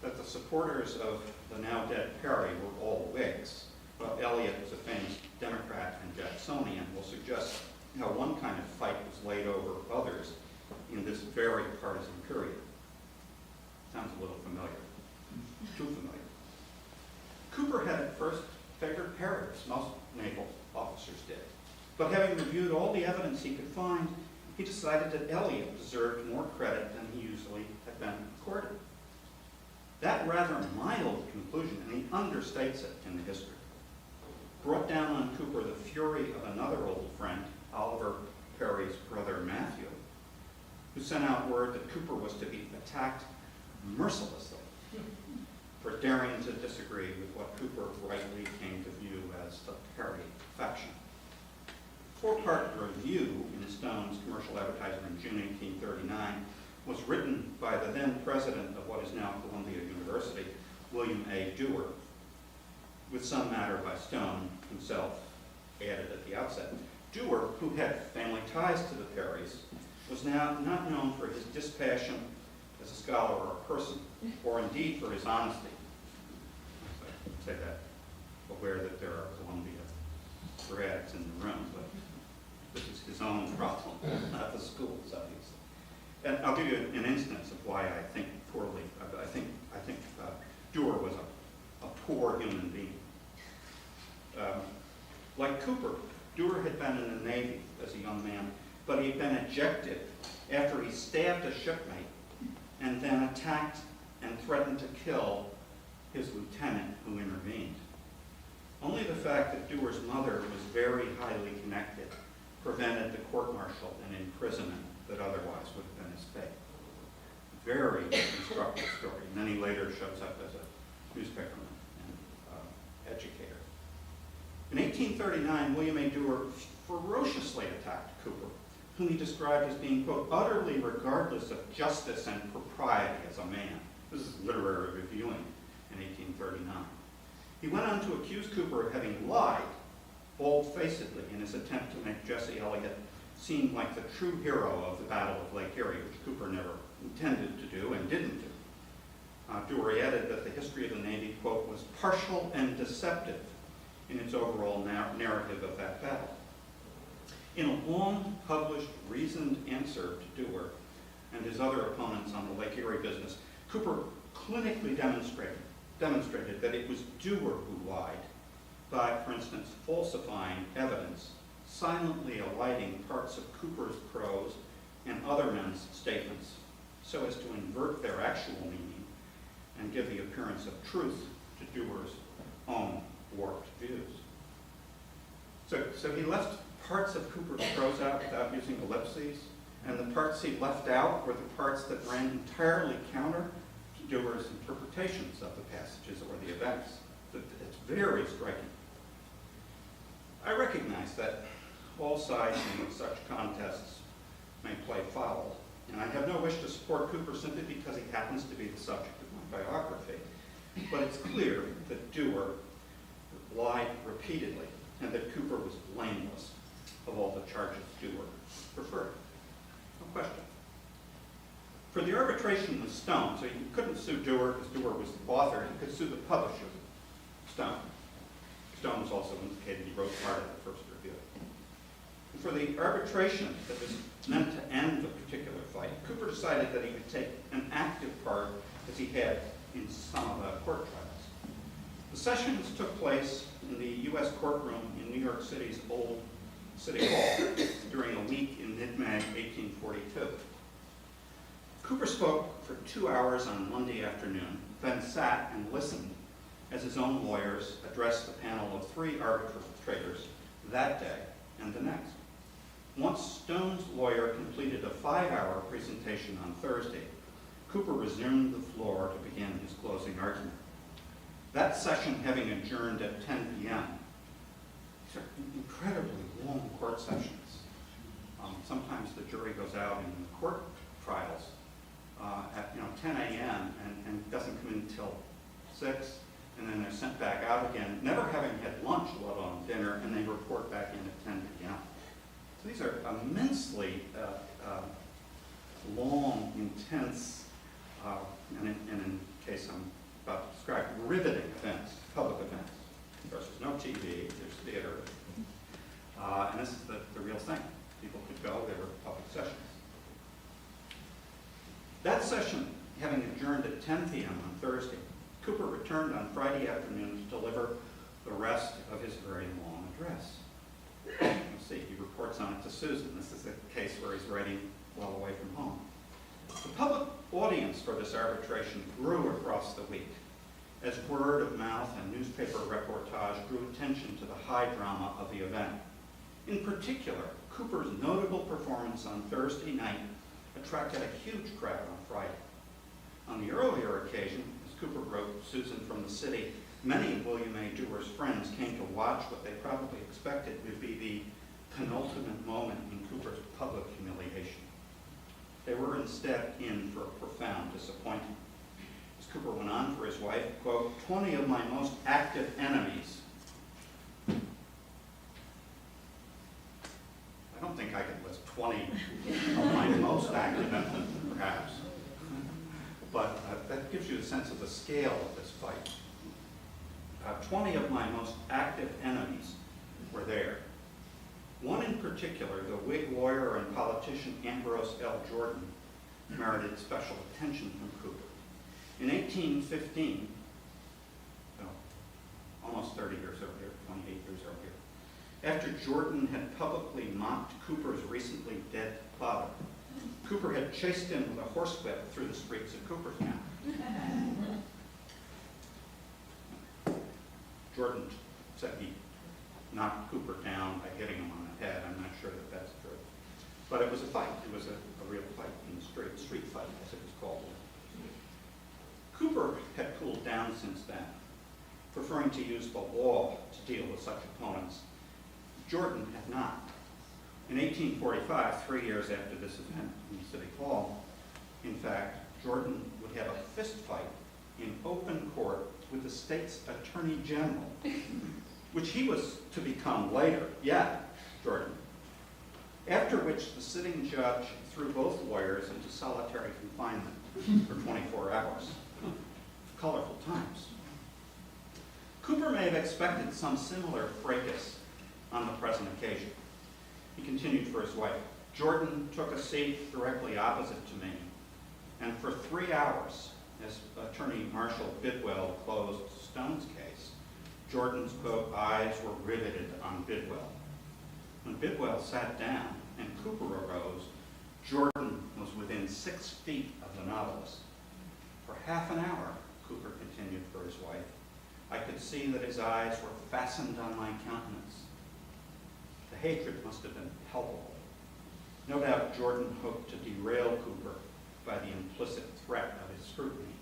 That the supporters of the now-dead Perry were all Whigs, while Eliot was a famous Democrat and Jacksonian, will suggest how one kind of fight was laid over others in this very partisan period. Sounds a little familiar. Too familiar. Cooper had at first favored Perry, as most naval officers did. But having reviewed all the evidence he could find, he decided that Eliot deserved more credit than he usually had been accorded. That rather mild conclusion, and he understates it in the history, brought down on Cooper the fury of another old friend, Oliver Perry's brother Matthew, who sent out word that Cooper was to be attacked mercilessly for daring to disagree with what Cooper rightly came to view as the Perry faction. A four-part review in Stone's Commercial Advertiser in June 1839 was written by the then president of what is now Columbia University, William A. Dewar, with some matter by Stone himself added at the outset. Dewar, who had family ties to the Perrys, was now not known for his dispassion as a scholar or a person, or indeed for his honesty. I say that, aware that there are Columbia grads in the room, but this is his own problem, not the school's, obviously. And I'll give you an instance of why I think poorly. I think Dewar was a poor human being. Like Cooper, Dewar had been in the Navy as a young man, but he had been ejected after he stabbed a shipmate and then attacked and threatened to kill his lieutenant who intervened. Only the fact that Dewar's mother was very highly connected prevented the court-martial and imprisonment that otherwise would have been his fate. Very instructive story. And then he later shows up as a newspaperman and educator. In 1839, William A. Dewar ferociously attacked Cooper, whom he described as being, quote, utterly regardless of justice and propriety as a man. This is literary reviewing in 1839. He went on to accuse Cooper of having lied bold-facedly in his attempt to make Jesse Eliot seem like the true hero of the Battle of Lake Erie, which Cooper never intended to do and didn't do. Dewar added that the history of the Navy, quote, was partial and deceptive in its overall narrative of that battle. In a long published, reasoned answer to Dewar and his other opponents on the Lake Erie business, Cooper clinically demonstrated that it was Dewar who lied by, for instance, falsifying evidence, silently alighting parts of Cooper's prose and other men's statements so as to invert their actual meaning and give the appearance of truth to Dewar's own warped views. So he left parts of Cooper's prose out without using ellipses, and the parts he left out were the parts that ran entirely counter to Dewar's interpretations of the passages or the events. It's very striking. I recognize that all sides in such contests may play foul, and I have no wish to support Cooper simply because he happens to be the subject of my biography. But it's clear that Dewar lied repeatedly and that Cooper was blameless of all the charges Dewar preferred. No question. For the arbitration with Stone, so you couldn't sue Dewar because Dewar was the author, you could sue the publisher, Stone. Stone was also indicated he wrote part of the first review. And for the arbitration that was meant to end the particular fight, Cooper decided that he would take an active part as he had in some of the court trials. The sessions took place in the U.S. courtroom in New York City's old City Hall during a week in mid-May 1842. Cooper spoke for 2 hours on Monday afternoon, then sat and listened as his own lawyers addressed the panel of 3 arbitrators that day and the next. Once Stone's lawyer completed a 5-hour presentation on Thursday, Cooper resumed the floor to begin his closing argument. That session having adjourned at 10 p.m., These are incredibly long court sessions. Sometimes the jury goes out in the court trials at 10 a.m. and doesn't come in until 6, and then they're sent back out again, never having had lunch, let alone dinner, and they report back in at 10 p.m. So these are immensely long, intense, and in case I'm about to describe, riveting events, public events. Of course, there's no TV, there's theater, and this is the real thing. People could go, there were public sessions. That session, having adjourned at 10 p.m. on Thursday, Cooper returned on Friday afternoon to deliver the rest of his very long address. You'll see, he reports on it to Susan. This is a case where he's writing well away from home. The public audience for this arbitration grew across the week as word of mouth and newspaper reportage drew attention to the high drama of the event. In particular, Cooper's notable performance on Thursday night attracted a huge crowd on Friday. On the earlier occasion, as Cooper wrote Susan from the city, many of William A. Dewar's friends came to watch what they probably expected would be the penultimate moment in Cooper's public humiliation. They were instead in for a profound disappointment. As Cooper went on for his wife, quote, 20 of my most active enemies. I don't think I could list 20 of my most active enemies, perhaps. But that gives you a sense of the scale of this fight. 20 of my most active enemies were there. One in particular, the Whig lawyer and politician Ambrose L. Jordan, merited special attention from Cooper. In 1815, almost 30 years earlier, 28 years earlier, after Jordan had publicly mocked Cooper's recently dead father, Cooper had chased him with a horsewhip through the streets of Cooperstown. Jordan said he knocked Cooper down by hitting him on the head. I'm not sure that that's true. But it was a fight. It was a real fight in the street fight, as it was called. Cooper had cooled down since then, preferring to use the law to deal with such opponents. Jordan had not. In 1845, 3 years after this event in City Hall, in fact, Jordan would have a fist fight in open court with the state's attorney general, which he was to become later, Jordan. After which the sitting judge threw both lawyers into solitary confinement for 24 hours. Colorful times. Cooper may have expected some similar fracas on the present occasion. He continued for his wife. Jordan took a seat directly opposite to me, and for 3 hours, as Attorney Marshal Bidwell closed Stone's case, Jordan's, quote, eyes were riveted on Bidwell. When Bidwell sat down and Cooper arose, Jordan was within 6 feet of the novelist. For half an hour, Cooper continued for his wife, I could see that his eyes were fastened on my countenance. The hatred must have been palpable. No doubt Jordan hoped to derail Cooper by the implicit threat of his scrutiny.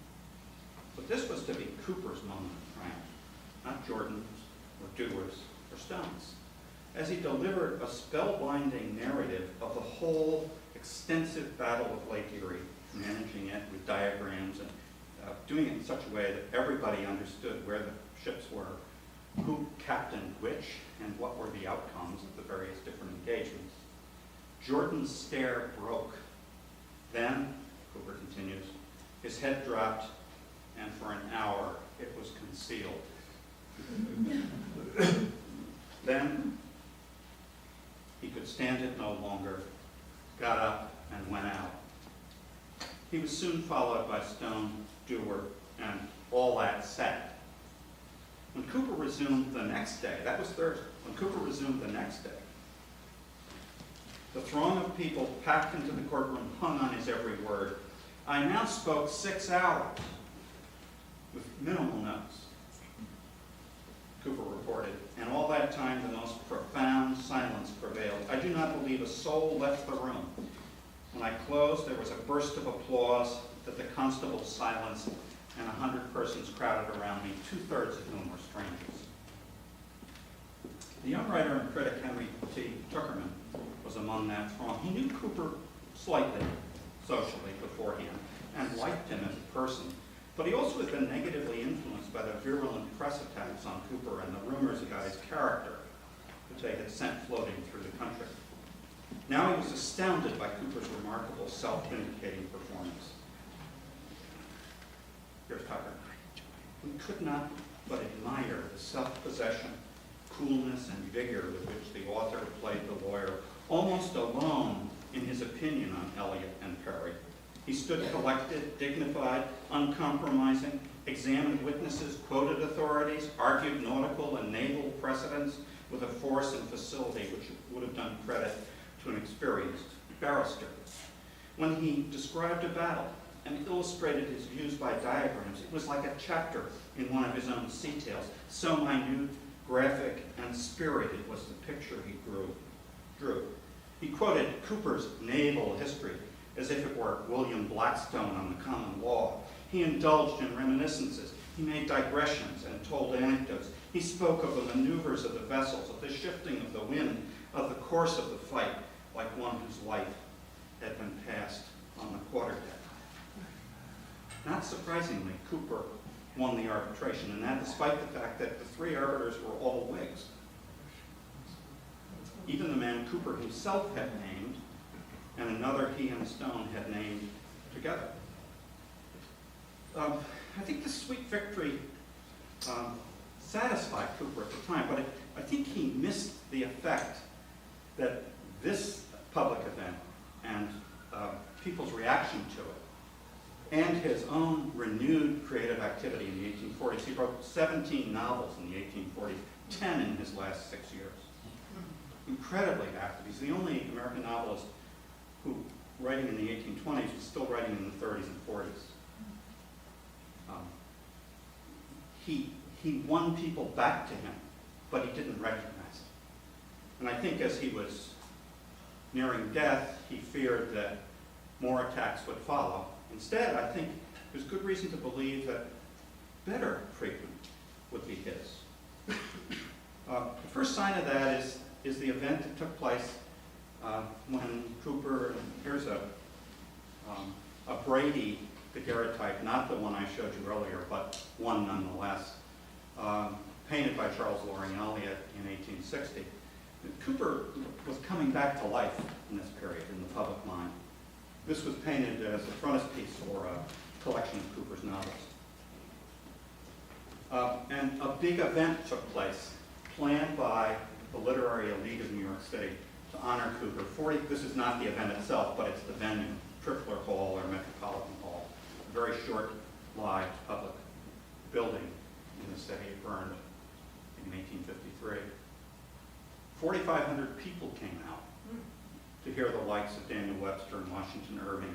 But this was to be Cooper's moment of triumph, not Jordan's or Dewar's or Stone's, as he delivered a spellbinding narrative of the whole extensive Battle of Lake Erie, managing it with diagrams and doing it in such a way that everybody understood where the ships were, who captained which, and what were the outcomes of the various different engagements. Jordan's stare broke. Then, Cooper continues, his head dropped, and for an hour it was concealed. Then, he could stand it no longer, got up, and went out. He was soon followed by Stone, Dewar, and all that set. When Cooper resumed the next day, that was Thursday, when Cooper resumed the next day, the throng of people packed into the courtroom hung on his every word. I now spoke 6 hours with minimal notes, Cooper reported, and all that time the most profound silence prevailed. I do not believe a soul left the room. When I closed, there was a burst of applause that the constable silenced, and 100 persons crowded around me, 2/3 of whom were strangers. The young writer and critic Henry T. Tuckerman was among that throng. He knew Cooper slightly, socially, beforehand, and liked him as a person. But he also had been negatively influenced by the virulent press attacks on Cooper and the rumors about his character, which they had sent floating through the country. Now he was astounded by Cooper's remarkable self-vindicating performance. Here's Tucker. We could not but admire the self-possession, coolness, and vigor with which the author played the lawyer, almost alone in his opinion on Eliot and Perry. He stood collected, dignified, uncompromising, examined witnesses, quoted authorities, argued nautical and naval precedents with a force and facility which would have done credit to an experienced barrister. When he described a battle and illustrated his views by diagrams, it was like a chapter in one of his own sea tales. So minute, graphic, and spirited was the picture he drew. He quoted Cooper's naval history as if it were William Blackstone on the common law. He indulged in reminiscences. He made digressions and told anecdotes. He spoke of the maneuvers of the vessels, of the shifting of the wind, of the course of the fight, like one whose life had been passed on the quarterdeck. Not surprisingly, Cooper won the arbitration, and that despite the fact that the three arbiters were all Whigs. Even the man Cooper himself had named, and another he and Stone had named together. I think this sweet victory satisfied Cooper at the time, but I think he missed the effect that this public event and people's reaction to it, and his own renewed creative activity in the 1840s. He wrote 17 novels in the 1840s, 10 in his last 6 years. Incredibly active. He's the only American novelist who, writing in the 1820s, was still writing in the 30s and 40s. He won people back to him, but he didn't recognize it. And I think as he was nearing death, he feared that more attacks would follow. Instead, I think there's good reason to believe that better treatment would be his. The first sign of that is the event that took place when Cooper, here's a Brady daguerreotype, not the one I showed you earlier, but one nonetheless, painted by Charles Loring Elliott in 1860. Cooper was coming back to life in this period in the public mind. This was painted as a frontispiece for a collection of Cooper's novels. And a big event took place, planned by the literary elite of New York City to honor Cooper. This is not the event itself, but it's the venue, Tripler Hall or Metropolitan Hall, a very short-lived public building in the city. It burned in 1853. 4,500 people came out to hear the likes of Daniel Webster and Washington Irving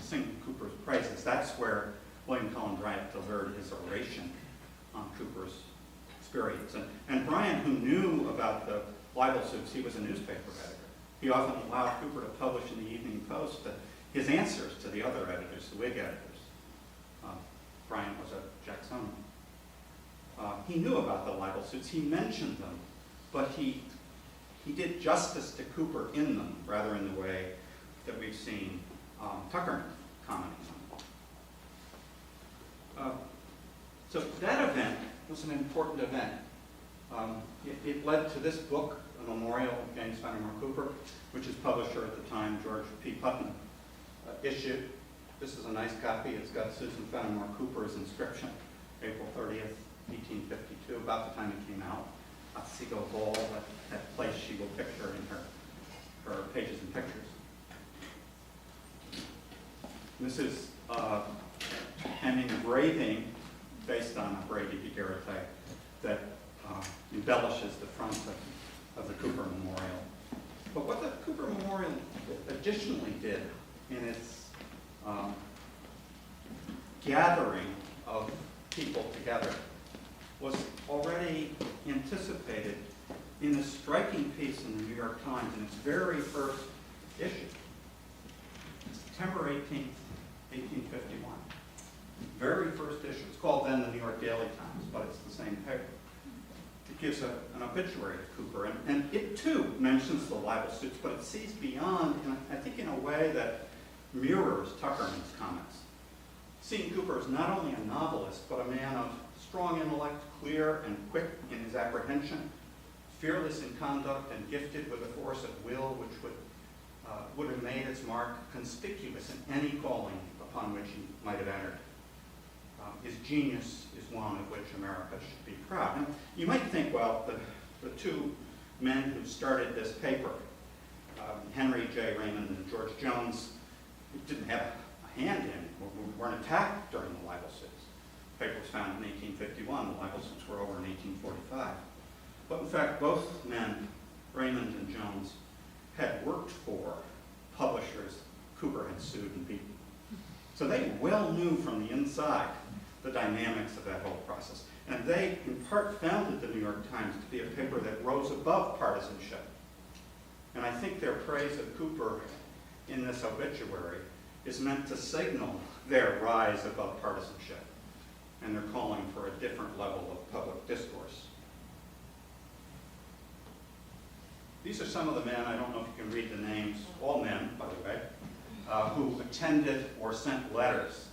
sing Cooper's praises. That's where William Cullen Bryant delivered his oration on Cooper's experience. And Bryant, who knew about the libel suits, he was a newspaper editor. He often allowed Cooper to publish in the Evening Post his answers to the other editors, the Whig editors. Bryant was a Jacksonian. He knew about the libel suits. He mentioned them, but he did justice to Cooper in them, rather in the way that we've seen Tucker commenting on. So that event was an important event. It led to this book, a memorial of James Fenimore Cooper, which his publisher at the time, George P. Putnam, issued. This is a nice copy. It's got Susan Fenimore Cooper's inscription, April 30th, 1852, about the time it came out. Otsego Ball, that place she will picture in her pages and pictures. This is an engraving based on a Brady daguerreotype that embellishes the front of the Cooper Memorial. But what the Cooper Memorial additionally did in its gathering of people together was already anticipated in a striking piece in the New York Times in its very first issue, September 18th, 1851. Very first issue. It's called then the New York Daily Times, but it's the same paper. gives an obituary of Cooper, and it too mentions the libel suits, but it sees beyond, and I think in a way that mirrors Tuckerman's comments. Seeing Cooper as not only a novelist, but a man of strong intellect, clear and quick in his apprehension, fearless in conduct, and gifted with a force of will which would have made its mark conspicuous in any calling upon which he might have entered. His genius is one of which America should be proud. Now, you might think, well, the two men who started this paper, Henry J. Raymond and George Jones, didn't have a hand in it, weren't attacked during the libel suits. The paper was founded in 1851, the libel suits were over in 1845. But in fact, both men, Raymond and Jones, had worked for publishers Cooper had sued and beaten. So they well knew from the inside the dynamics of that whole process. And they, in part, founded the New York Times to be a paper that rose above partisanship. And I think their praise of Cooper in this obituary is meant to signal their rise above partisanship and their calling for a different level of public discourse. These are some of the men, I don't know if you can read the names, all men, by the way, who attended or sent letters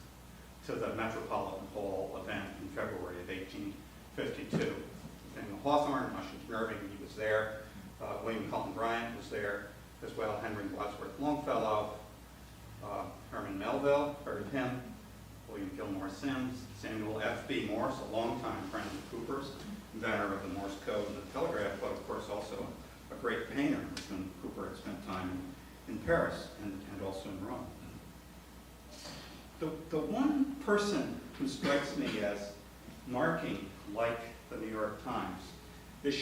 to the Metropolitan Hall event in February of 1852. Nathaniel Hawthorne, Washington Irving, he was there. William Cullen Bryant was there as well. Henry Wadsworth Longfellow, Herman Melville, heard of him. William Gilmore Simms, Samuel F.B. Morse, a longtime friend of Cooper's, inventor of the Morse code and the telegraph, but of course also a great painter, when Cooper had spent time in Paris and also in Rome. The one person who strikes me as marking, like the New York Times, this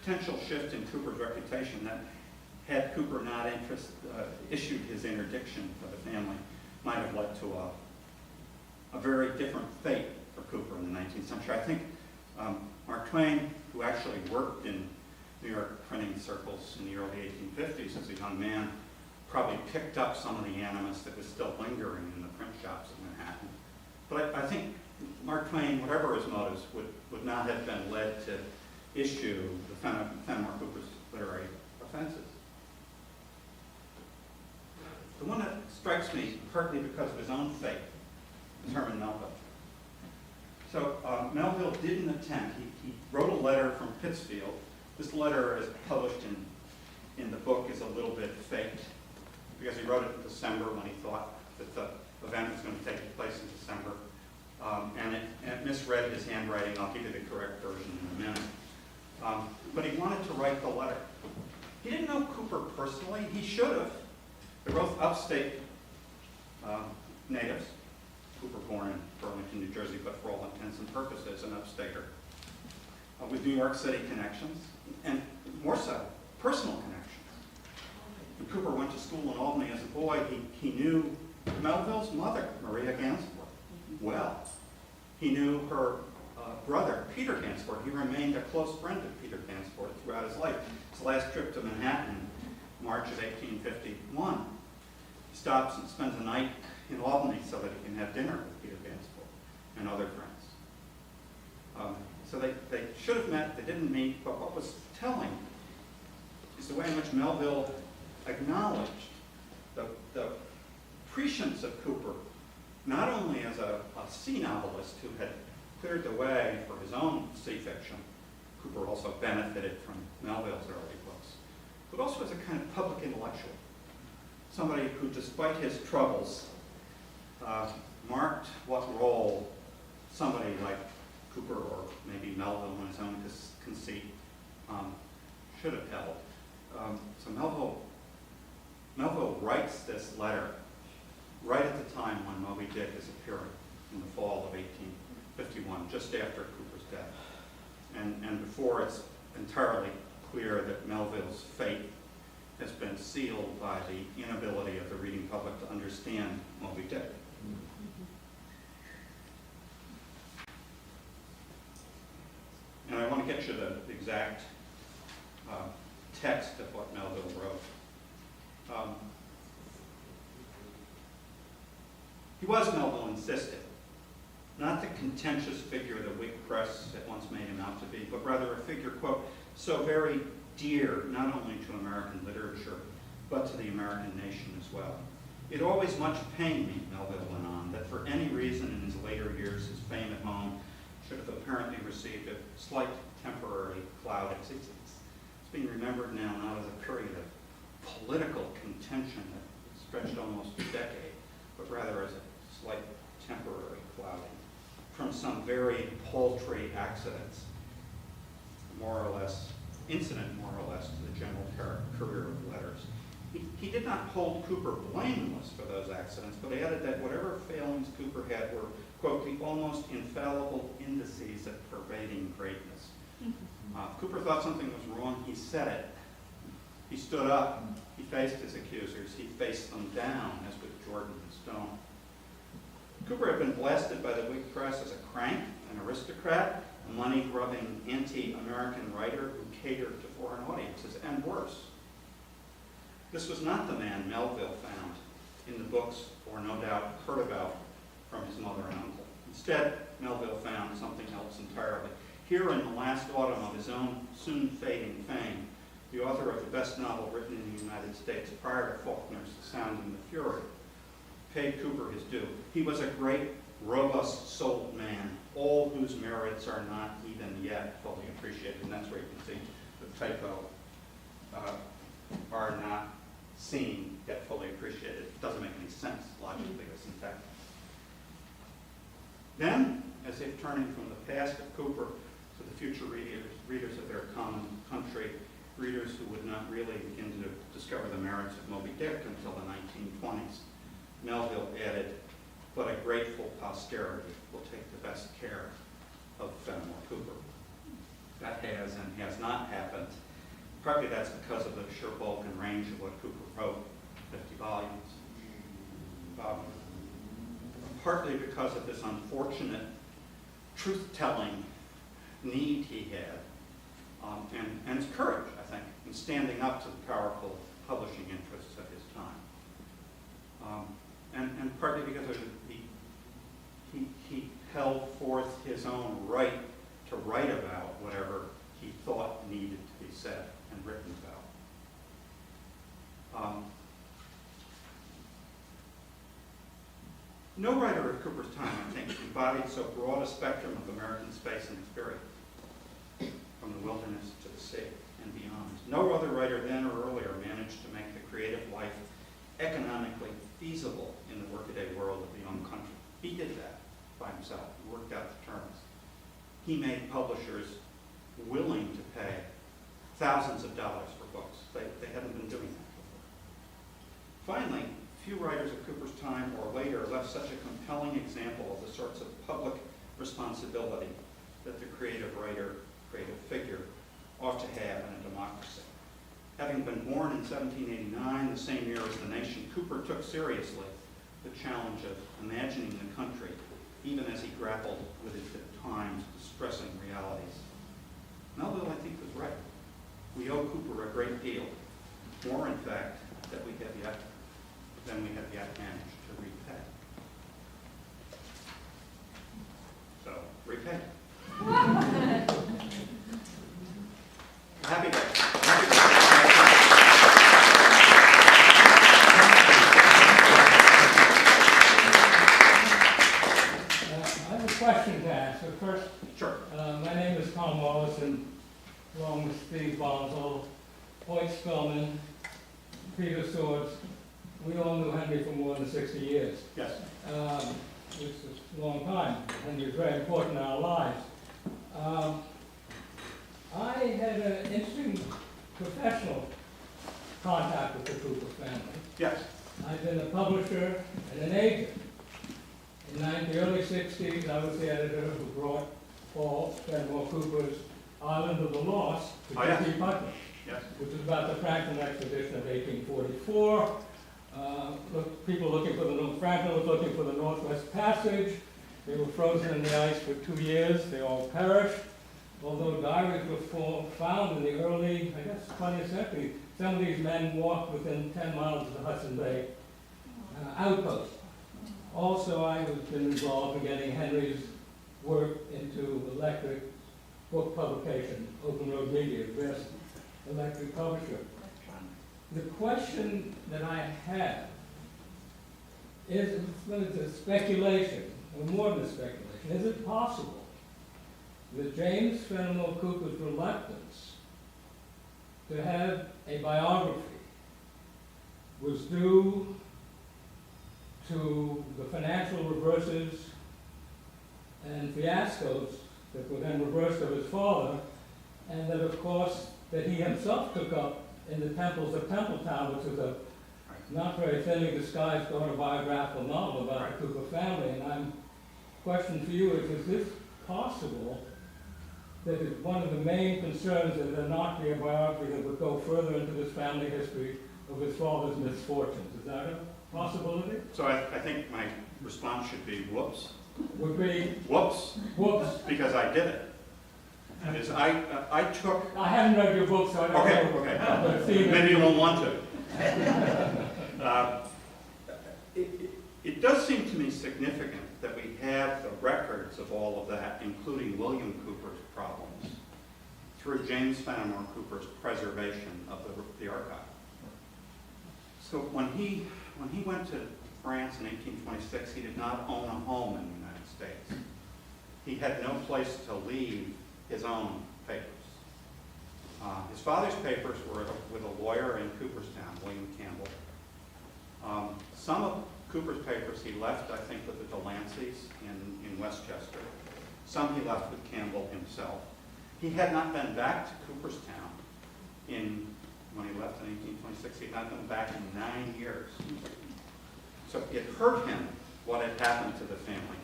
potential shift in Cooper's reputation that had Cooper not issued his interdiction for the family might have led to a very different fate for Cooper in the 19th century. I think Mark Twain, who actually worked in New York printing circles in the early 1850s as a young man, probably picked up some of the animus that was still lingering in the print shops of Manhattan. But I think Mark Twain, whatever his motives, would not have been led to issue the Fenimore Cooper's literary offenses. The one that strikes me, partly because of his own fate, is Herman Melville. So Melville didn't attempt. He wrote a letter from Pittsfield. This letter, as published in the book, is a little bit faked, because he wrote it in December when he thought that the event was going to take place in December. And it misread his handwriting. I'll give you the correct version in a minute. But he wanted to write the letter. He didn't know Cooper personally. He should have. They're both upstate natives. Cooper born in Burlington, New Jersey, but for all intents and purposes, an upstater. With New York City connections, and more so, personal connections. When Cooper went to school in Albany as a boy, he knew Melville's mother, Maria Gansford, well. He knew her brother, Peter Gansford. He remained a close friend of Peter Gansford throughout his life. His last trip to Manhattan, March of 1851, he stops and spends a night in Albany so that he can have dinner with Peter Gansford and other friends. So they should have met, they didn't meet, but what was telling is the way in which Melville acknowledged the prescience of Cooper, not only as a sea novelist who had cleared the way for his own sea fiction. Cooper also benefited from Melville's early books, but also as a kind of public intellectual, somebody who, despite his troubles, marked what role somebody like Cooper, or maybe Melville in his own conceit, should have held. So Melville writes this letter right at the time when Moby Dick is appearing in the fall of 1851, just after Cooper's death, and before it's entirely clear that Melville's fate has been sealed by the inability of the reading public to understand Moby Dick. And I want to get you the exact text of what Melville wrote. He was, Melville insisted, not the contentious figure the Whig press at once made him out to be, but rather a figure, quote, so very dear not only to American literature, but to the American nation as well. It always much pained me, Melville went on, that for any reason in his later years his fame at home should have apparently received a slight temporary cloud. It's being remembered now not as a period of political contention that stretched almost a decade, but rather as a slight temporary clouding from some very paltry accidents, more or less, incident more or less to the general career of letters. He did not hold Cooper blameless for those accidents, but added that whatever failings Cooper had were, quote, the almost infallible indices of pervading greatness. If Cooper thought something was wrong, he said it. He stood up. He faced his accusers. He faced them down, as with Jordan and Stone. Cooper had been blasted by the Whig press as a crank, an aristocrat, a money-grubbing, anti-American writer who catered to foreign audiences, and worse. This was not the man Melville found in the books, or no doubt heard about from his mother and uncle. Instead, Melville found something else entirely. Here in the last autumn of his own soon fading fame, the author of the best novel written in the United States prior to Faulkner's The Sound and the Fury paid Cooper his due. He was a great, robust-souled man, all whose merits are not even yet fully appreciated. And that's where you can see the typo, are not seen yet fully appreciated. It doesn't make any sense logically or syntactically. Then, as if turning from the past of Cooper to the future readers of their common country, readers who would not really begin to discover the merits of Moby Dick until the 1920s, Melville added, but a grateful posterity will take the best care of Fenimore Cooper. That has and has not happened. Partly that's because of the sheer bulk and range of what Cooper wrote, 50 volumes. Partly because of this unfortunate truth-telling need he had, and his courage, I think, in standing up to the powerful publishing interests of his time. And partly because he held forth his own right to write about whatever he thought needed to be said and written about. No writer of Cooper's time, I think, embodied so broad a spectrum of American space and experience, from the wilderness to the sea and beyond. No other writer then or earlier managed to make the creative life economically feasible in the workaday world of the young country. He did that by himself. He worked out the terms. He made publishers willing to pay thousands of dollars for books. They hadn't been doing that before. Finally, few writers of Cooper's time or later left such a compelling example of the sorts of public responsibility that the creative writer, creative figure, ought to have in a democracy. Having been born in 1789, the same year as the nation, Cooper took seriously the challenge of imagining the country, even as he grappled with its at times distressing realities. Melville, I think, was right. We owe Cooper a great deal, more in fact than we have yet managed to repay. So, repay. Happy day. I have a question to ask. So first, Sure. My name is Tom Wallace, and along with Steve Bonzel, Hoyt Spellman, Peter Swords, we all knew Henry for more than 60 years. Yes. Which is a long time. Henry was very important in our lives. I had an interesting professional contact with the Cooper family. Yes. I've been a publisher and an agent. In the early 60s, I was the editor who brought Paul Fenimore Cooper's Island of the Lost to T.P. Putnam, Yes. which is about the Franklin expedition of 1844. People looking for Franklin was looking for the Northwest Passage. They were frozen in the ice for 2 years. They all perished. Although diaries were found in the early, 20th century, some of these men walked within 10 miles of the Hudson Bay outpost. Also, I have been involved in getting Henry's work into electric book publication, Open Road Media, best electric publisher. The question that I have is, well, it's a speculation, or more than a speculation. Is it possible that James Fenimore Cooper's reluctance to have a biography was due to the financial reverses and fiascos that were then reversed of his father, and that, of course, that he himself took up in the Temples of Templetown, which was a not very thinly disguised autobiographical novel about the Cooper family. And my question for you is this possible that is one of the main concerns that there not be a biography that would go further into this family history of his father's misfortunes? Is that a possibility? So I think my response should be whoops. Would be Whoops, whoops. because I did it. And as I took, I haven't read your book, so I don't know. okay. But see, Maybe you won't want to. It does seem to me significant that we have the records of all of that, including William Cooper's problems, through James Fenimore Cooper's preservation of the archive. So when he went to France in 1826, he did not own a home in the United States. He had no place to leave his own papers. His father's papers were with a lawyer in Cooperstown, William Campbell. Some of Cooper's papers he left, I think, with the Delanceys in Westchester. Some he left with Campbell himself. He had not been back to Cooperstown when he left in 1826. He had not been back in 9 years. So it hurt him what had happened to the family.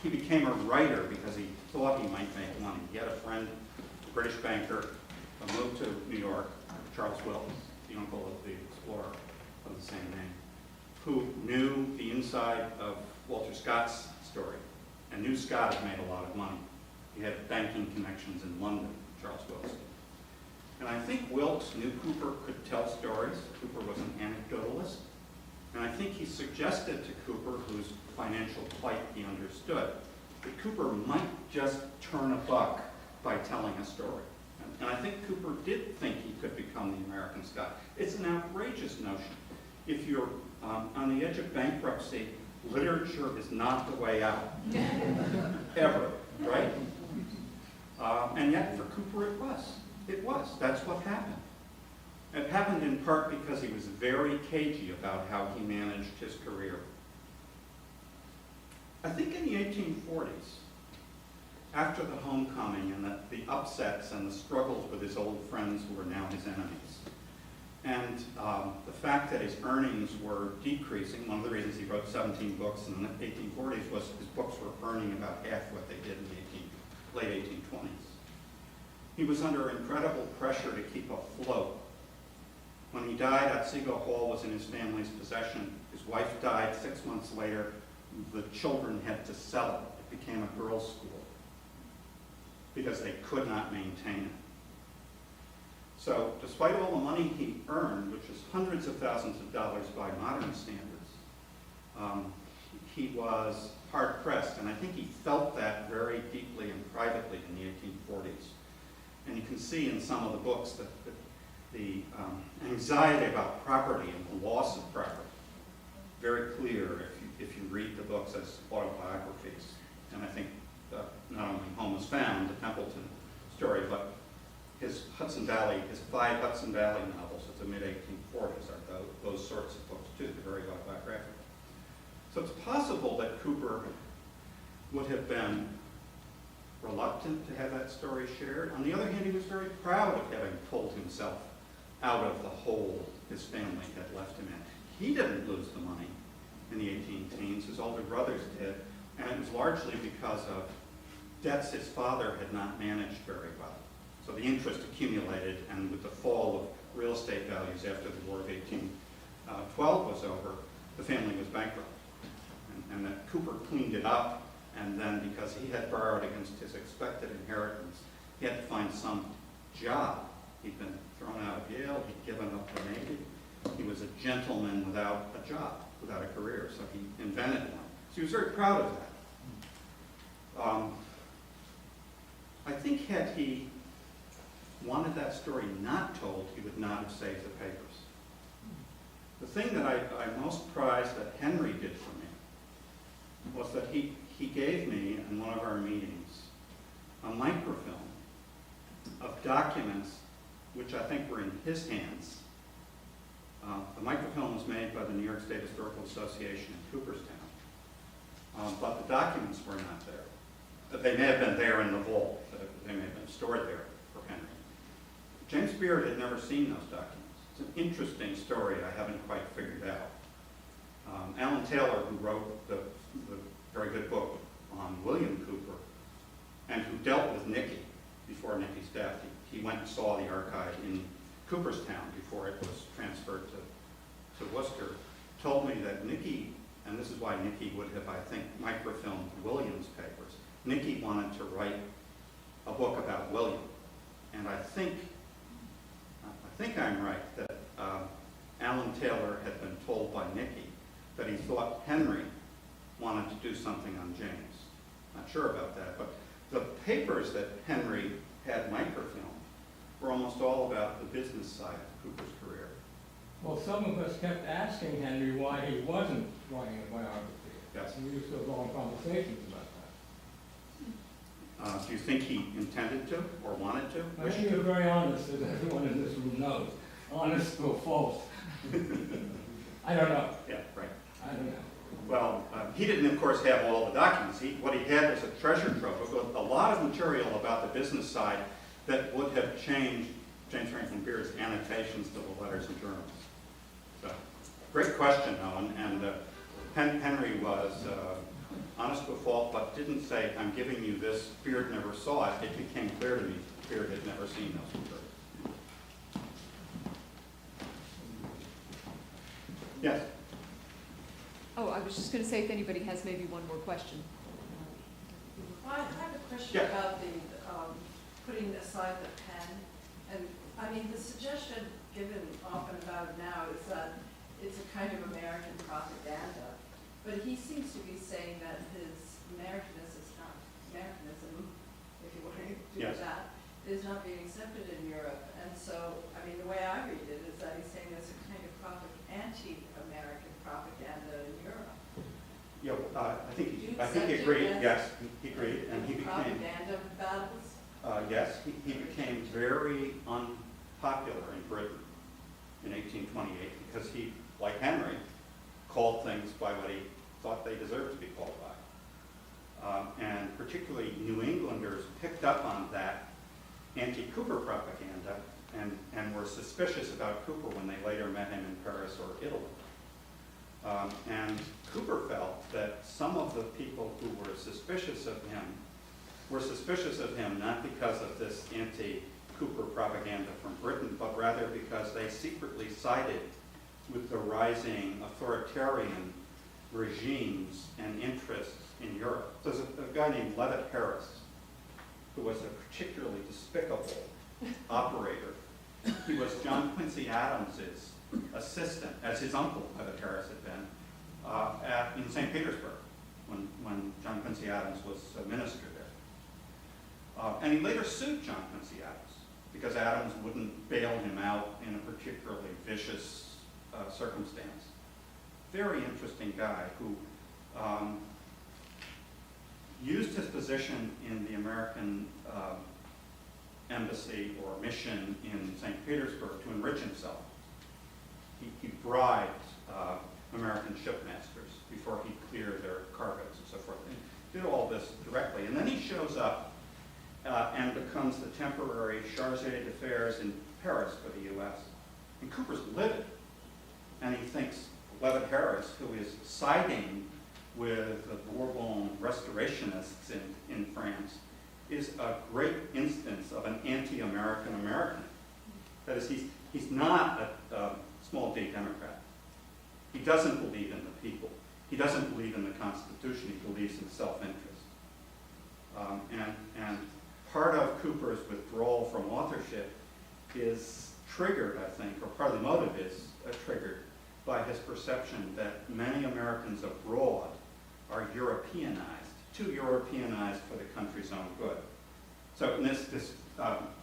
He became a writer because he thought he might make money. He had a friend, a British banker, who moved to New York, Charles Wilkes, the uncle of the explorer of the same name, who knew the inside of Walter Scott's story and knew Scott had made a lot of money. He had banking connections in London, Charles Wilkes. And I think Wilkes knew Cooper could tell stories. Cooper was an anecdotalist. And I think he suggested to Cooper, whose financial plight he understood, that Cooper might just turn a buck by telling a story. And I think Cooper did think he could become the American Scott. It's an outrageous notion. If you're on the edge of bankruptcy, literature is not the way out. Ever, right? And yet for Cooper it was. It was. That's what happened. It happened in part because he was very cagey about how he managed his career. I think in the 1840s, after the homecoming and the upsets and the struggles with his old friends who were now his enemies, and the fact that his earnings were decreasing, one of the reasons he wrote 17 books in the 1840s was his books were earning about half what they did in the late 1820s. He was under incredible pressure to keep afloat. When he died, Otsego Hall was in his family's possession. His wife died 6 months later. The children had to sell it. It became a girls' school because they could not maintain it. So despite all the money he earned, which is hundreds of thousands of dollars by modern standards, he was hard-pressed. And I think he felt that very deeply and privately in the 1840s. And you can see in some of the books that the anxiety about property and the loss of property, very clear if you read the books as autobiographies. And I think not only Home is Found, the Templeton story, but his 5 Hudson Valley novels of the mid-1840s are those sorts of books too. They're very autobiographical. So it's possible that Cooper would have been reluctant to have that story shared. On the other hand, he was very proud of having pulled himself out of the hole his family had left him in. He didn't lose the money in the 18 teens, his older brothers did, and it was largely because of debts his father had not managed very well. So the interest accumulated, and with the fall of real estate values after the War of 1812 was over, the family was bankrupt. And that Cooper cleaned it up, and then because he had borrowed against his expected inheritance, he had to find some job. He'd been thrown out of Yale, he'd given up the Navy. He was a gentleman without a job, without a career, so he invented one. So he was very proud of that. I think had he wanted that story not told, he would not have saved the papers. The thing that I most prized that Henry did for me was that he gave me, in one of our meetings, a microfilm of documents which I think were in his hands. The microfilm was made by the New York State Historical Association in Cooperstown, but the documents were not there. But they may have been there in the vault. They may have been stored there for Henry. James Beard had never seen those documents. It's an interesting story I haven't quite figured out. Alan Taylor, who wrote the very good book on William Cooper, and who dealt with Nicky before Nicky's death, he went and saw the archive in Cooperstown before it was transferred to Worcester, told me that Nicky, and this is why Nicky would have, I think, microfilmed William's papers, Nicky wanted to write a book about William. And I think I'm right that Alan Taylor had been told by Nicky that he thought Henry wanted to do something on James. Not sure about that, but the papers that Henry had microfilmed were almost all about the business side of Cooper's career. Well, some of us kept asking Henry why he wasn't writing a biography. Yes. And we used to have long conversations about that. Do you think he intended to or wanted to? I think he was very honest, as everyone in this room knows. Honest or false. I don't know. Yeah, right. I don't know. Well, he didn't, of course, have all the documents. What he had was a treasure trove with a lot of material about the business side that would have changed James Franklin Beard's annotations to the letters and journals. So, great question, Owen. And Henry was honest to a fault, but didn't say, I'm giving you this. Beard never saw it. It became clear to me Beard had never seen those materials. Yes? Oh, I was just going to say if anybody has maybe one more question. Well, I have a question Yeah. about the putting aside the pen. And I mean, the suggestion given often about it now is that it's a kind of American propaganda. But he seems to be saying that his Americanism, if you want to do Yes. that, is not being accepted in Europe. And so, I mean, the way I read it is that he's saying there's a kind of anti-American propaganda in Europe. Yeah, I think he accept it agreed. as Yes, he agreed, and he became. Propaganda battles? Yes, he became very unpopular in Britain in 1828 because he, like Henry, called things by what he thought they deserved to be called by. And particularly New Englanders picked up on that anti-Cooper propaganda and were suspicious about Cooper when they later met him in Paris or Italy. And Cooper felt that some of the people who were suspicious of him not because of this anti-Cooper propaganda from Britain, but rather because they secretly sided with the rising authoritarian regimes and interests in Europe. There's a guy named Levitt Harris, who was a particularly despicable operator. He was John Quincy Adams's assistant, as his uncle Levitt Harris had been, in St. Petersburg when John Quincy Adams was a minister there. And he later sued John Quincy Adams because Adams wouldn't bail him out in a particularly vicious circumstance. Very interesting guy who used his position in the American embassy or mission in St. Petersburg to enrich himself. He bribed American shipmasters before he cleared their cargoes and so forth. And did all this directly. And then he shows up and becomes the temporary chargé d'affaires in Paris for the U.S. And Cooper's livid. And he thinks Levitt Harris, who is siding with the Bourbon restorationists in France, is a great instance of an anti-American American. That is, he's not a small d Democrat. He doesn't believe in the people. He doesn't believe in the Constitution. He believes in self-interest. And part of Cooper's withdrawal from authorship is triggered, I think, or part of the motive is triggered by his perception that many Americans abroad are Europeanized, too Europeanized for the country's own good. So in this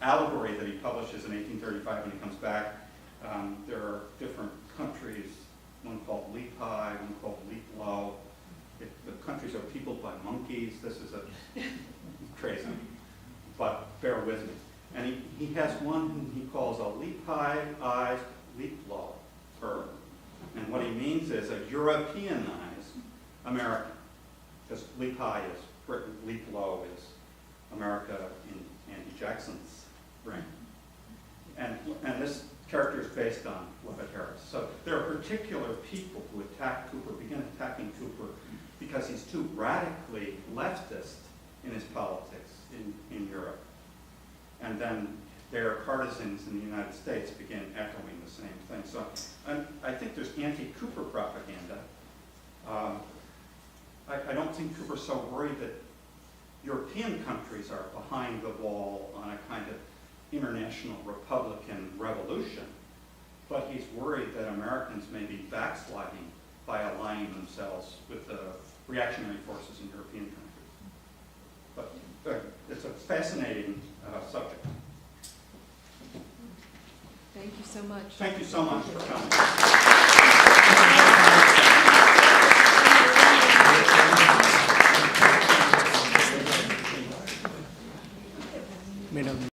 allegory that he publishes in 1835 when he comes back, there are different countries, one called Leap High, one called Leap Low. The countries are peopled by monkeys. This is crazy, but bear with me. And he has one whom he calls a leap high, eyes, leap low, her. And what he means is a Europeanized American, because leap high is Britain, leap low is America in Andy Jackson's reign. And this character is based on Levitt Harris. So there are particular people who attack Cooper, begin attacking Cooper, because he's too radically leftist in his politics in Europe. And then their partisans in the United States begin echoing the same thing. So I think there's anti-Cooper propaganda. I don't think Cooper's so worried that European countries are behind the wall on a kind of international Republican revolution, but he's worried that Americans may be backsliding by aligning themselves with the reactionary forces in European countries. But it's a fascinating subject. Thank you so much. Thank you so much for coming.